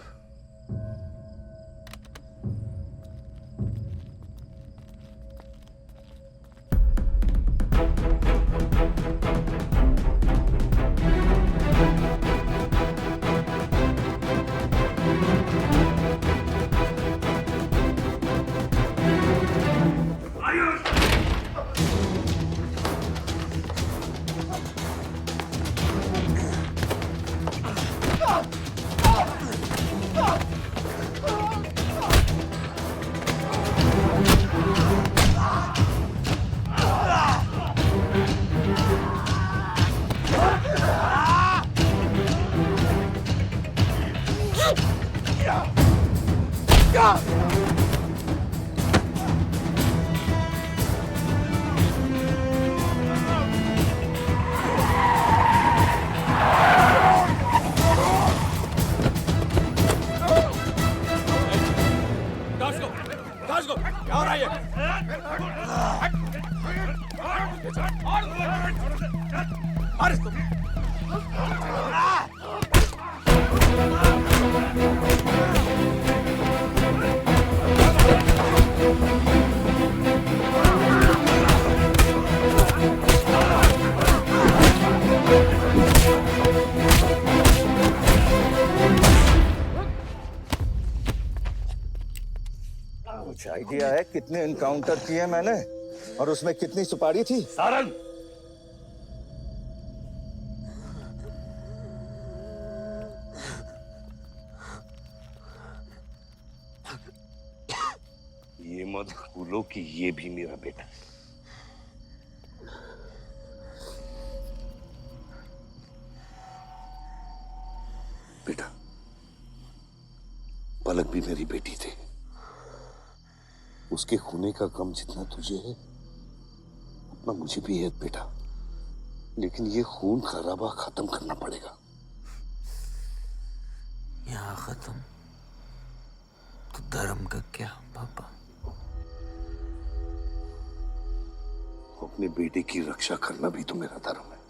[SPEAKER 21] क्या हो रहा है ये? मार इसको।
[SPEAKER 20] कुछ आइडिया है कितने एनकाउंटर किए मैंने और उसमें कितनी सुपारी थी?
[SPEAKER 6] सारंग, भूलो कि ये भी मेरा बेटा है। बेटा, पलक भी मेरी बेटी थी। उसके खोने का गम जितना तुझे है उतना मुझे भी है बेटा, लेकिन ये खून खराबा खत्म करना पड़ेगा।
[SPEAKER 7] यहाँ खत्म तो धर्म का क्या पापा?
[SPEAKER 6] अपने बेटे की रक्षा करना भी तो मेरा धर्म है।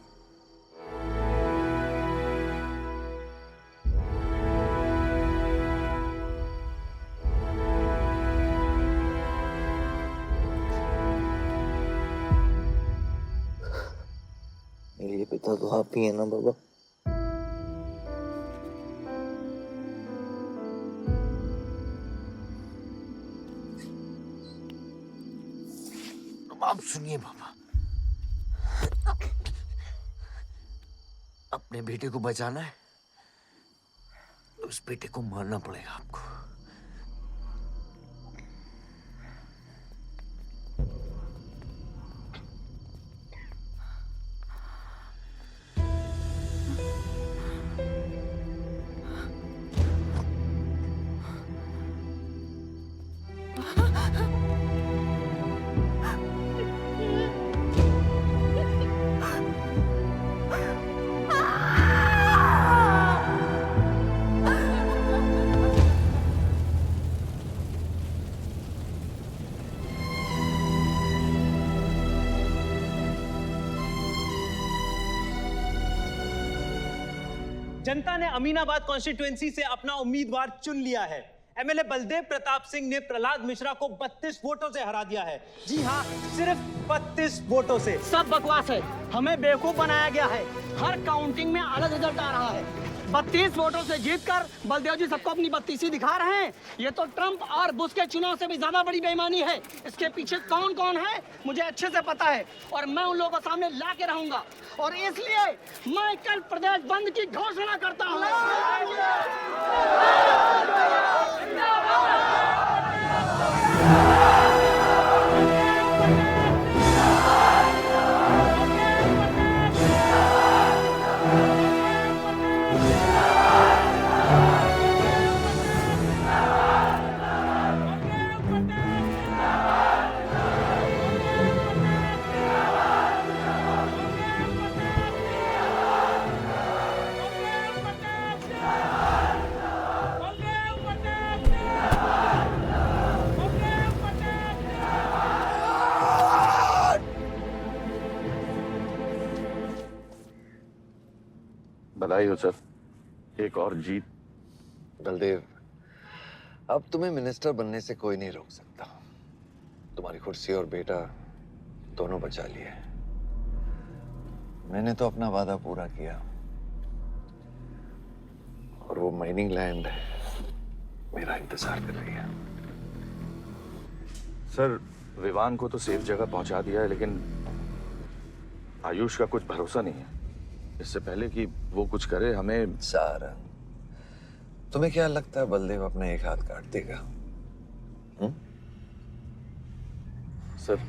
[SPEAKER 7] मेरे लिए पिता तो आप ही है ना बाबा? अब सुनिए बाबा, अपने बेटे को बचाना है तो उस बेटे को मारना पड़ेगा आपको।
[SPEAKER 22] जनता ने अमीनाबाद कॉन्स्टिट्यूएंसी से अपना उम्मीदवार चुन लिया है। एमएलए बलदेव प्रताप सिंह ने प्रहलाद मिश्रा को 32 वोटों से हरा दिया है। जी हाँ, सिर्फ 32 वोटों से।
[SPEAKER 1] सब बकवास है, हमें बेवकूफ बनाया गया है। हर काउंटिंग में अलग रिजल्ट आ रहा है। 32 वोटों से जीतकर बलदेव जी सबको अपनी बत्तीसी दिखा रहे हैं। ये तो ट्रंप और बुश के चुनाव से भी ज्यादा बड़ी बेईमानी है। इसके पीछे कौन कौन है मुझे अच्छे से पता है और मैं उन लोगों के सामने ला के रहूंगा और इसलिए मैं कल प्रदेश बंद की घोषणा करता हूँ।
[SPEAKER 15] बधाई हो सर, एक और जीत।
[SPEAKER 9] बलदेव, अब तुम्हें मिनिस्टर बनने से कोई नहीं रोक सकता। तुम्हारी कुर्सी और बेटा दोनों बचा लिए। मैंने तो अपना वादा पूरा किया और वो माइनिंग लैंड मेरा इंतजार कर रही है।
[SPEAKER 15] सर, विवान को तो सेफ जगह पहुंचा दिया है, लेकिन आयुष का कुछ भरोसा नहीं है। इससे पहले कि वो कुछ करे हमें।
[SPEAKER 9] सारंग, तुम्हें क्या लगता है बलदेव अपना एक हाथ काट देगा?
[SPEAKER 15] सर,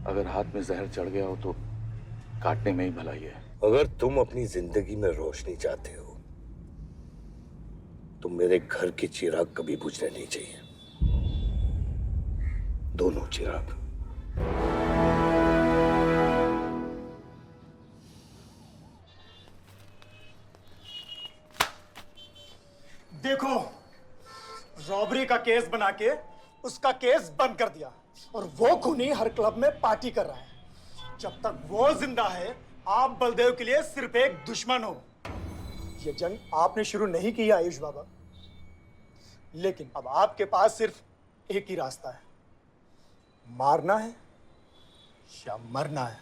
[SPEAKER 15] अगर हाथ में जहर चढ़ गया हो तो काटने में ही भलाई है।
[SPEAKER 6] अगर तुम अपनी जिंदगी में रोशनी चाहते हो तो मेरे घर के चिराग कभी बुझने नहीं चाहिए। दोनों चिराग।
[SPEAKER 5] देखो, रॉबरी का केस बना के उसका केस बंद कर दिया और वो खूनी हर क्लब में पार्टी कर रहा है। जब तक वो जिंदा है, आप बलदेव के लिए सिर्फ एक दुश्मन हो। ये जंग आपने शुरू नहीं की आयुष बाबा, लेकिन अब आपके पास सिर्फ एक ही रास्ता है, मारना है या मरना है।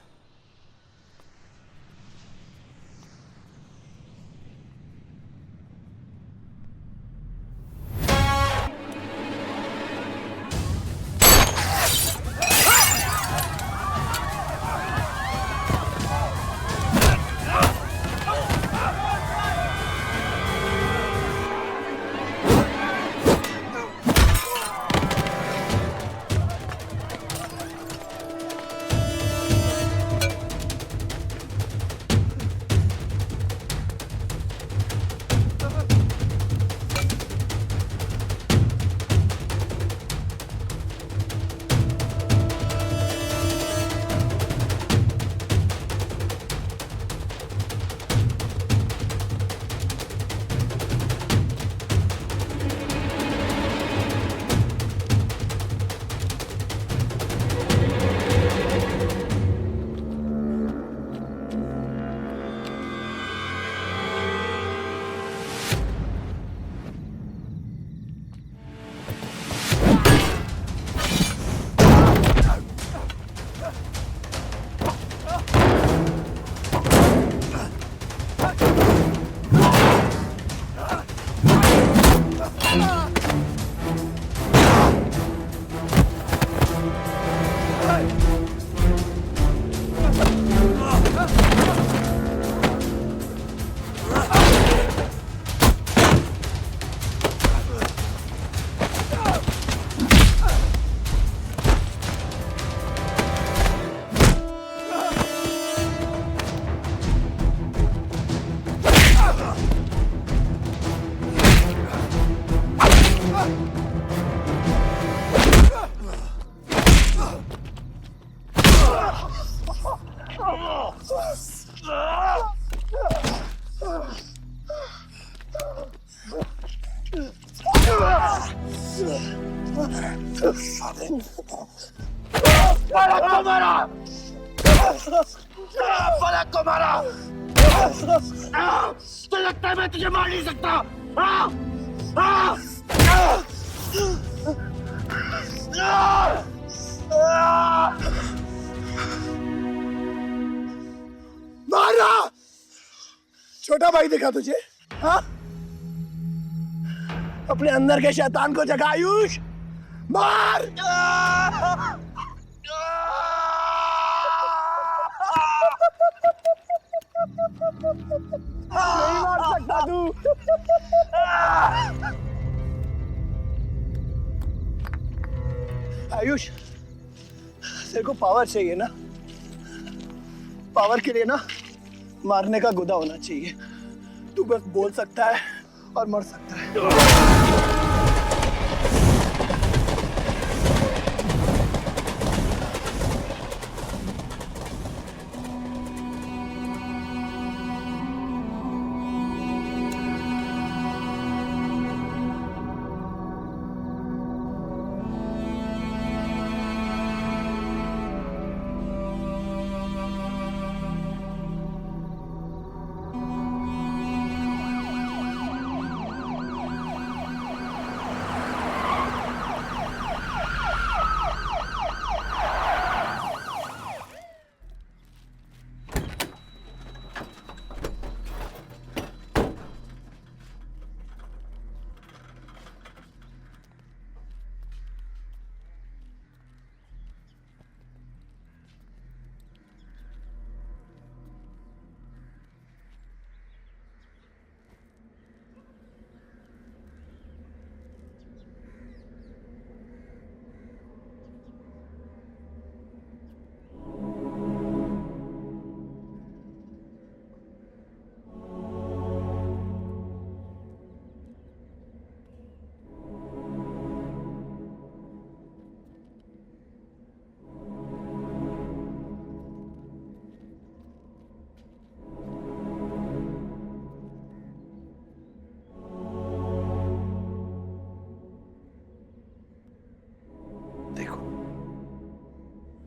[SPEAKER 21] पलक को मारा, पलक को मारा। तो लगता है मैं तुझे मार नहीं सकता।
[SPEAKER 5] मारा। छोटा भाई दिखा तुझे? हाँ, अपने अंदर के शैतान को जगा आयुष, मार। नहीं मार सकता तू। आयुष, तेरे को पावर चाहिए ना? पावर के लिए ना मारने का गुदा होना चाहिए। तू बस बोल सकता है और मर सकता है।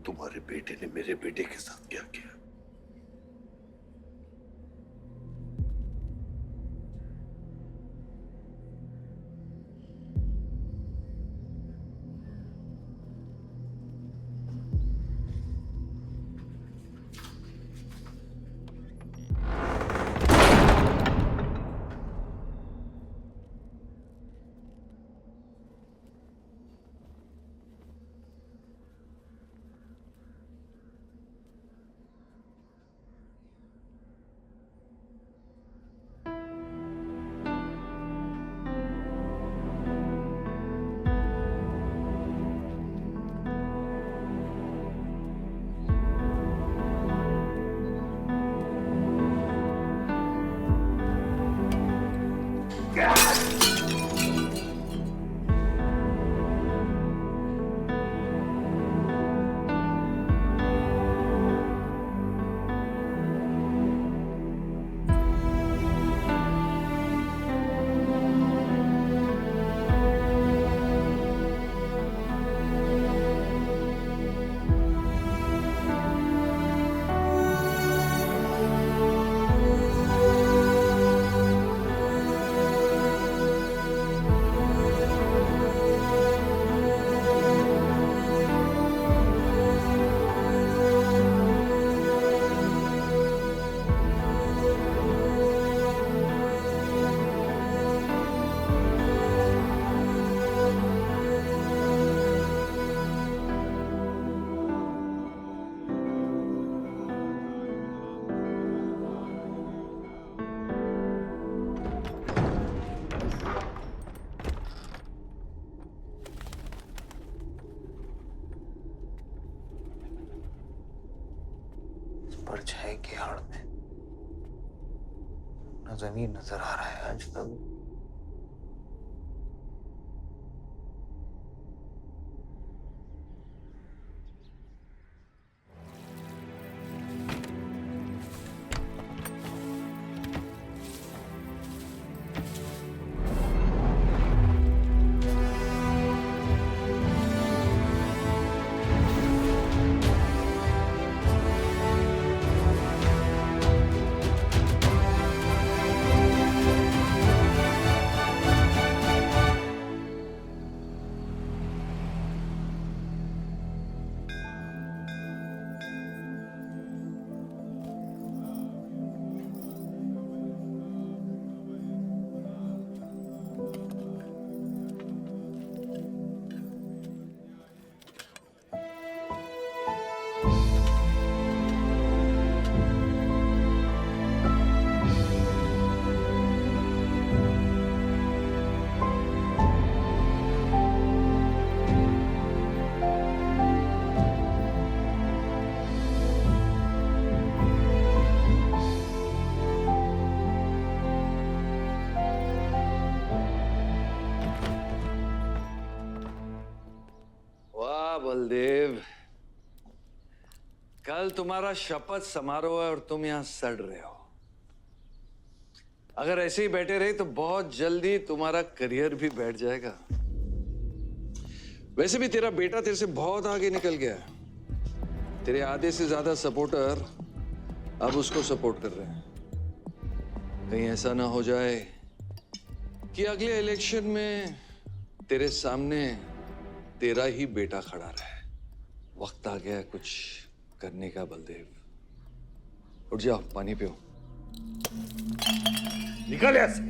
[SPEAKER 6] तुम्हारे बेटे ने मेरे बेटे के साथ क्या किया?
[SPEAKER 7] परछाई की आड़ में न जमीन नजर आ रहा है आज तक।
[SPEAKER 9] बलदेव, कल तुम्हारा शपथ समारोह है और तुम यहां सड़ रहे हो। अगर ऐसे ही बैठे रहे तो बहुत जल्दी तुम्हारा करियर भी बैठ जाएगा। वैसे भी तेरा बेटा तेरे से बहुत आगे निकल गया है। तेरे आधे से ज्यादा सपोर्टर अब उसको सपोर्ट कर रहे हैं। कहीं ऐसा ना हो जाए कि अगले इलेक्शन में तेरे सामने तेरा ही बेटा खड़ा रहे। वक्त आ गया कुछ करने का बलदेव। उठ जाओ, पानी पियो।
[SPEAKER 6] निकल यहाँ से।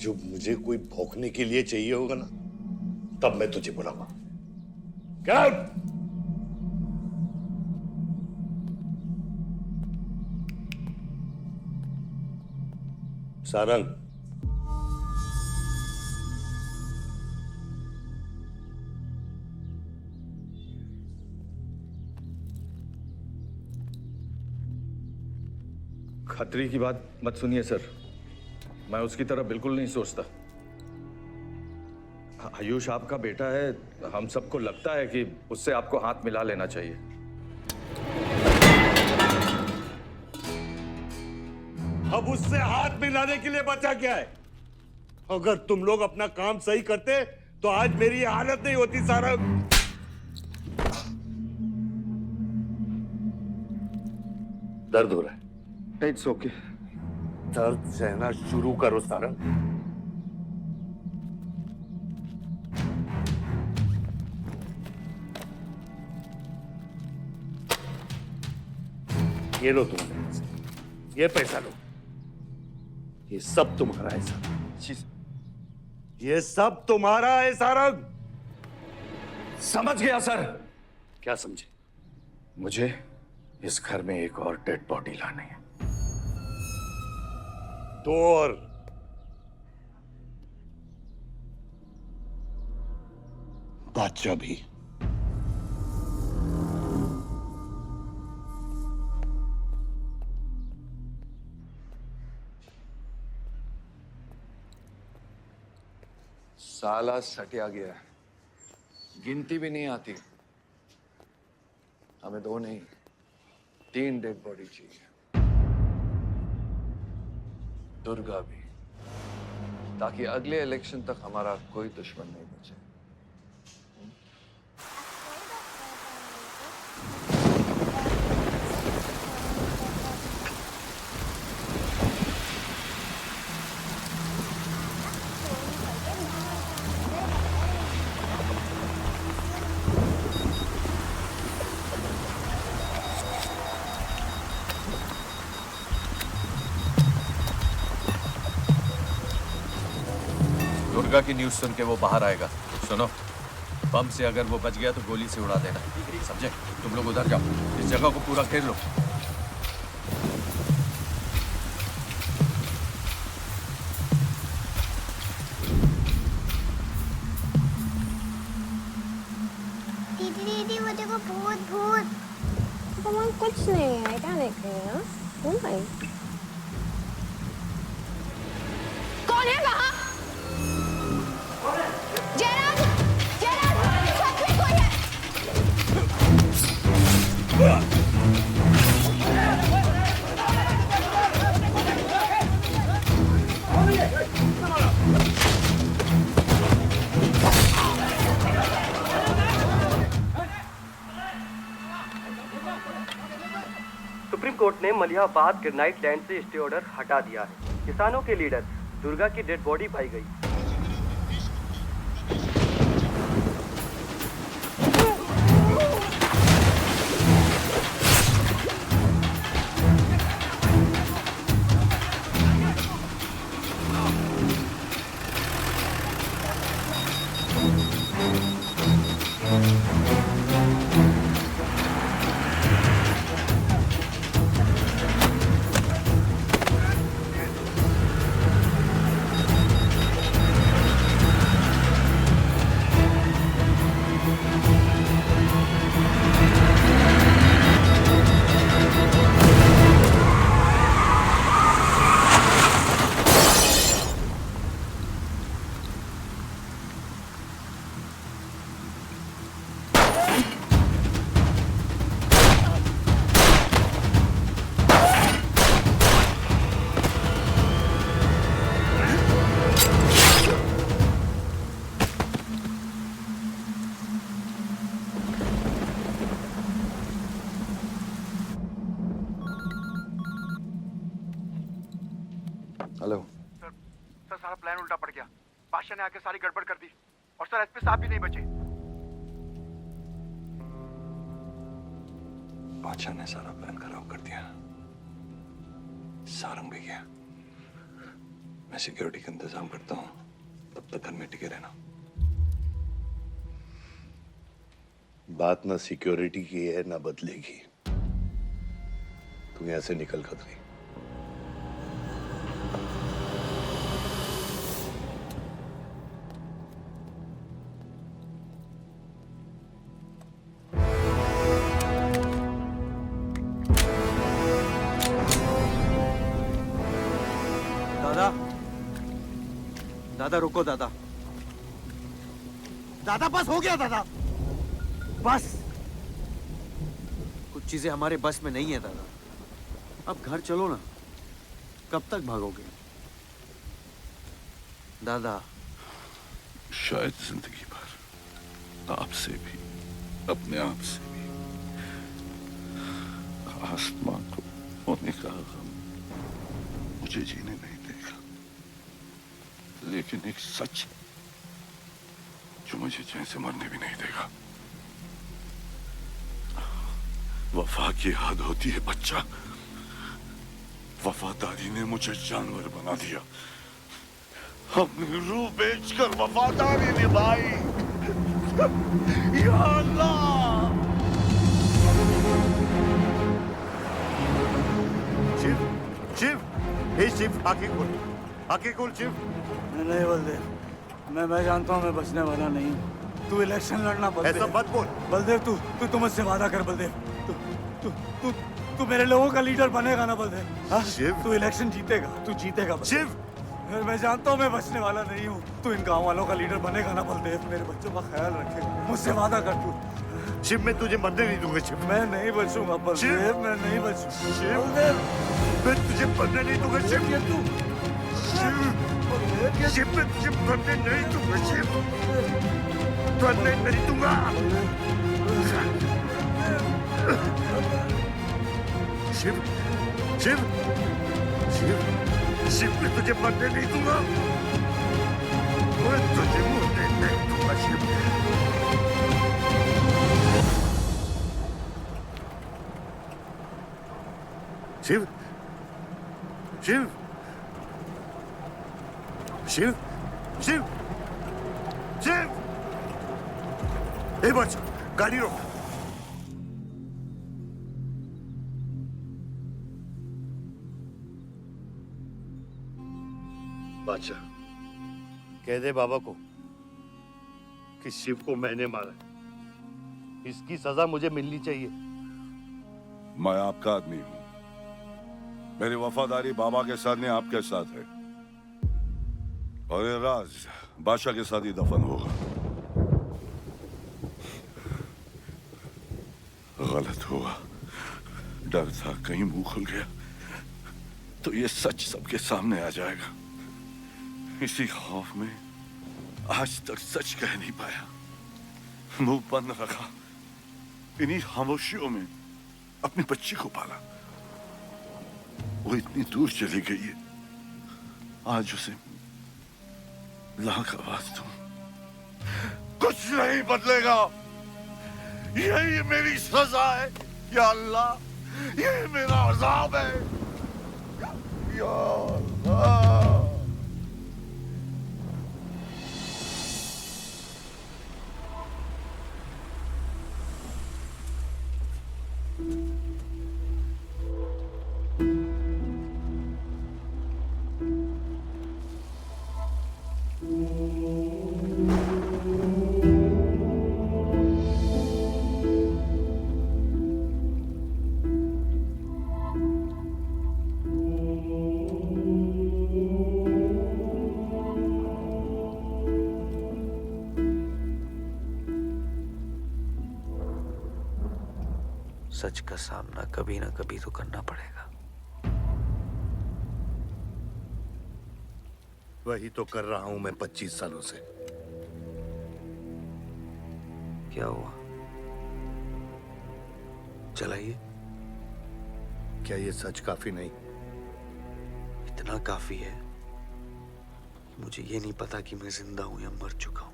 [SPEAKER 6] जब मुझे कोई भौंकने के लिए चाहिए होगा ना, तब मैं तुझे बुलाऊंगा। Get out! सारंग,
[SPEAKER 15] खतरी की बात मत सुनिए सर, मैं उसकी तरह बिल्कुल नहीं सोचता। आयुष आपका बेटा है, हम सबको लगता है कि उससे आपको हाथ मिला लेना चाहिए।
[SPEAKER 6] अब उससे हाथ मिलाने के लिए बचा क्या है? अगर तुम लोग अपना काम सही करते तो आज मेरी ये हालत नहीं होती। सारंग, दर्द हो रहा है?
[SPEAKER 15] It's okay.
[SPEAKER 6] दर्द सहना शुरू करो सारंग। ये लो तुम्हारे पैसे, ये पैसा लो। ये सब तुम्हारा है सारंग, ये सब तुम्हारा है सारंग।
[SPEAKER 15] समझ गया सर।
[SPEAKER 6] क्या समझे?
[SPEAKER 15] मुझे इस घर में एक और डेड बॉडी लानी है।
[SPEAKER 6] तो और बादशाह भी।
[SPEAKER 9] साला सटिया गया है, गिनती भी नहीं आती। हमें 2 नहीं 3 डेड बॉडी चाहिए। दुर्गा भी, ताकि अगले इलेक्शन तक हमारा कोई दुश्मन नहीं बचे।
[SPEAKER 15] दुर्गा की न्यूज़ सुन के वो बाहर आएगा। सुनो, बम से अगर वो बच गया तो गोली से उड़ा देना, समझे? तुम लोग उधर जाओ, इस जगह को पूरा घेर लो।
[SPEAKER 4] दीदी वो देखो, भूत भूत। मम्मा कुछ नहीं है, क्या देख रही है? कौन है वहाँ? जयराज, जयराज, छत में कोई है।
[SPEAKER 12] सुप्रीम कोर्ट ने मलिहाबाद ग्रेनाइट लैंड से स्टे ऑर्डर हटा दिया है। किसानों के लीडर दुर्गा की डेड बॉडी पाई गई।
[SPEAKER 3] बादशाह ने आके सारी गड़बड़ कर दी और सर एसपी साहब भी नहीं बचे।
[SPEAKER 9] बादशाह ने सारा प्लान खराब कर दिया। सारंग भी गया। मैं सिक्योरिटी का इंतजाम करता हूँ, तब तक घर में टिके रहना।
[SPEAKER 6] बात ना सिक्योरिटी की है ना बदले की। तू यहां से निकल खतरी।
[SPEAKER 22] दादा, दादा रुको दादा।
[SPEAKER 5] दादा बस हो गया दादा, बस।
[SPEAKER 22] कुछ चीजें हमारे बस में नहीं है दादा। अब घर चलो ना, कब तक भागोगे दादा?
[SPEAKER 15] शायद जिंदगी भर आपसे भी, अपने आप से भी। आसमां को होने का गम मुझे जीने नहीं देगा, लेकिन एक सच है जो मुझे चैन से मरने भी नहीं देगा। वफा की हद होती है बच्चा। वफादारी ने मुझे जानवर बना दिया। अपनी रूह बेचकर वफादारी निभाई। या अल्लाह।
[SPEAKER 6] शिव, शिव, हे शिव, आंखें खोल, आंखें खोल शिव।
[SPEAKER 17] नहीं बलदेव, मैं जानता हूँ मैं बचने वाला नहीं हूँ। तू इलेक्शन लड़ना बलदेव।
[SPEAKER 6] ऐसा मत बोल
[SPEAKER 17] बलदेव। तू मुझसे वादा कर बलदेव। तू मेरे लोगों का लीडर बनेगा ना बलदेव?
[SPEAKER 6] शिव,
[SPEAKER 17] तू इलेक्शन जीतेगा, तू जीतेगा
[SPEAKER 6] शिव।
[SPEAKER 17] मैं जानता हूँ मैं बचने वाला नहीं हूँ। तू इन गाँव वालों का लीडर बनेगा ना बलदेव? मेरे बच्चों का ख्याल रखेगा, मुझसे वादा कर तू।
[SPEAKER 6] शिव, मैं तुझे मरने नहीं दूंगा शिव।
[SPEAKER 17] मैं नहीं बचूंगा बलदेव, मैं नहीं बचूंगा
[SPEAKER 6] शिव।
[SPEAKER 17] बलदेव,
[SPEAKER 6] मैं तुझे मरने नहीं दूंगा शिव।
[SPEAKER 17] तू
[SPEAKER 6] शिव, मैं तुझे मरने नहीं दूंगा शिव। मरने नहीं दूंगा। शिव, शिव, शिव, शिव, मैं तुझे मरने नहीं दूंगा। मैं तुझे मरने नहीं दूंगा शिव। शिव, शिव, शिव, शिव, शिव। ए बच्चा, गाड़ी रोक। बादशाह, कह दे बाबा को कि शिव को मैंने मारा। इसकी सजा मुझे मिलनी चाहिए।
[SPEAKER 15] मैं आपका आदमी हूं। मेरी वफादारी बाबा के साथ नहीं, आपके साथ है। और ये राज बादशाह के साथ ही दफन होगा। गलत हुआ, डर था कहीं मुंह खुल गया तो ये सच सबके सामने आ जाएगा। इसी खौफ में आज तक सच कह नहीं पाया, मुंह बंद रखा। इन्हीं खामोशियों में अपनी बच्ची को पाला। वो इतनी दूर चली गई है, आज उसे लाख आवाज दूं, कुछ नहीं बदलेगा। यही मेरी सजा है या अल्लाह, यही मेरा अज़ाब है या अल्लाह।
[SPEAKER 7] सच का सामना कभी ना कभी तो करना पड़ेगा।
[SPEAKER 6] वही तो कर रहा हूं मैं 25 सालों से।
[SPEAKER 7] क्या हुआ? चलाइए।
[SPEAKER 6] क्या ये सच काफी नहीं?
[SPEAKER 7] इतना काफी है मुझे ये नहीं पता कि मैं जिंदा हूं या मर चुका हूं।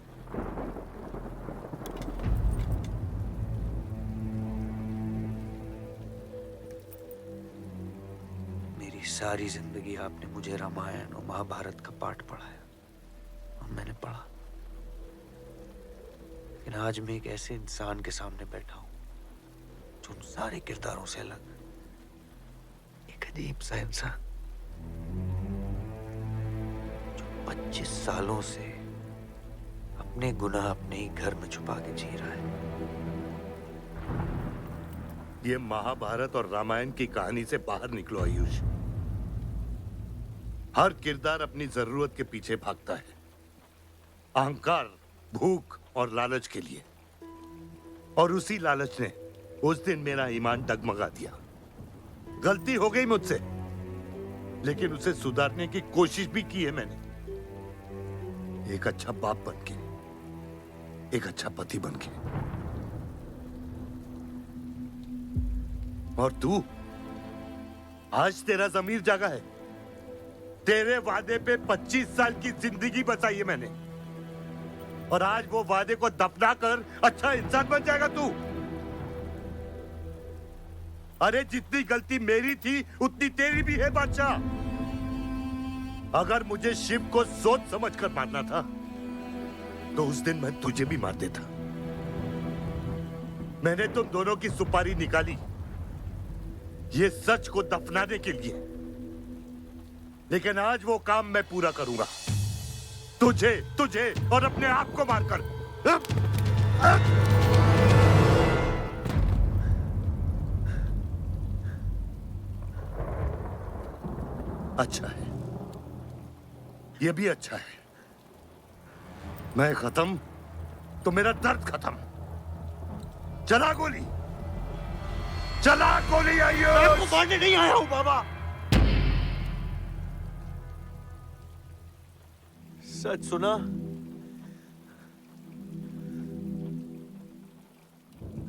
[SPEAKER 7] मेरी सारी जिंदगी आपने मुझे रामायण और महाभारत का पाठ पढ़ाया और मैंने पढ़ा, लेकिन आज मैं एक ऐसे इंसान के सामने बैठा हूं जो उन सारे किरदारों से अलग, एक अजीब सा इंसान जो 25 सालों से अपने गुनाह अपने ही घर में छुपा के जी रहा है।
[SPEAKER 6] ये महाभारत और रामायण की कहानी से बाहर निकलो आयुष। हर किरदार अपनी जरूरत के पीछे भागता है, अहंकार, भूख और लालच के लिए, और उसी लालच ने उस दिन मेरा ईमान डगमगा दिया। गलती हो गई मुझसे, लेकिन उसे सुधारने की कोशिश भी की है मैंने, एक अच्छा बाप बनके, एक अच्छा पति बनके। और तू, आज तेरा ज़मीर जागा है। तेरे वादे पे 25 साल की जिंदगी बचाई है मैंने, और आज वो वादे को दफना कर अच्छा इंसान बन जाएगा तू। अरे जितनी गलती मेरी थी उतनी तेरी भी है बादशाह। अगर मुझे शिव को सोच समझ कर मारना था तो उस दिन मैं तुझे भी मार देता। मैंने तुम दोनों की सुपारी निकाली ये सच को दफनाने के लिए, लेकिन आज वो काम मैं पूरा करूंगा, तुझे तुझे और अपने आप को मारकर। अच्छा है, ये भी अच्छा है। मैं खत्म तो मेरा दर्द खत्म। चला गोली, चला गोली। आइए, मैं आपको मारने नहीं आया हूं बाबा।
[SPEAKER 7] सच सुना,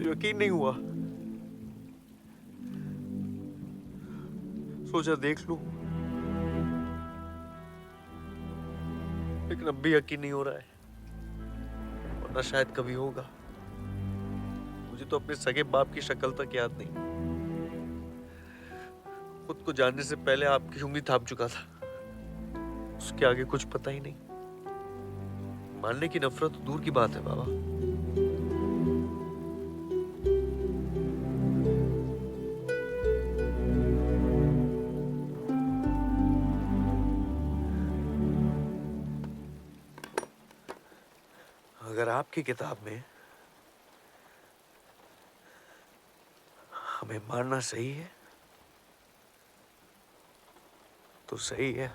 [SPEAKER 7] यकीन नहीं हुआ। सोचा देख लूं, लेकिन अब भी यकीन नहीं हो रहा है, वरना शायद कभी होगा। मुझे तो अपने सगे बाप की शक्ल तक याद नहीं। खुद को जानने से पहले आपकी उंगली थाम चुका था, उसके आगे कुछ पता ही नहीं। मानने की नफरत तो दूर की बात है बाबा। अगर आपकी किताब में हमें मारना सही है तो सही है।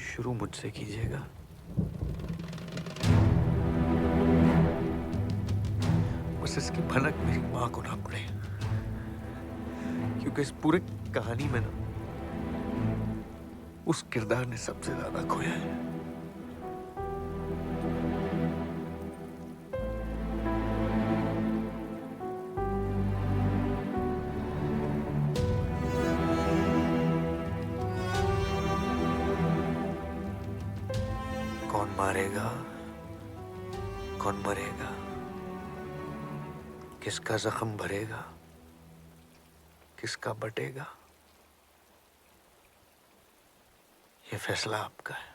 [SPEAKER 7] शुरू मुझसे कीजिएगा। बस इसकी भनक मेरी मां को ना पड़े, क्योंकि इस पूरे कहानी में ना उस किरदार ने सबसे ज्यादा खोया है। कौन मारेगा, कौन मरेगा, किसका जख्म भरेगा, किसका बटेगा, ये फैसला आपका है।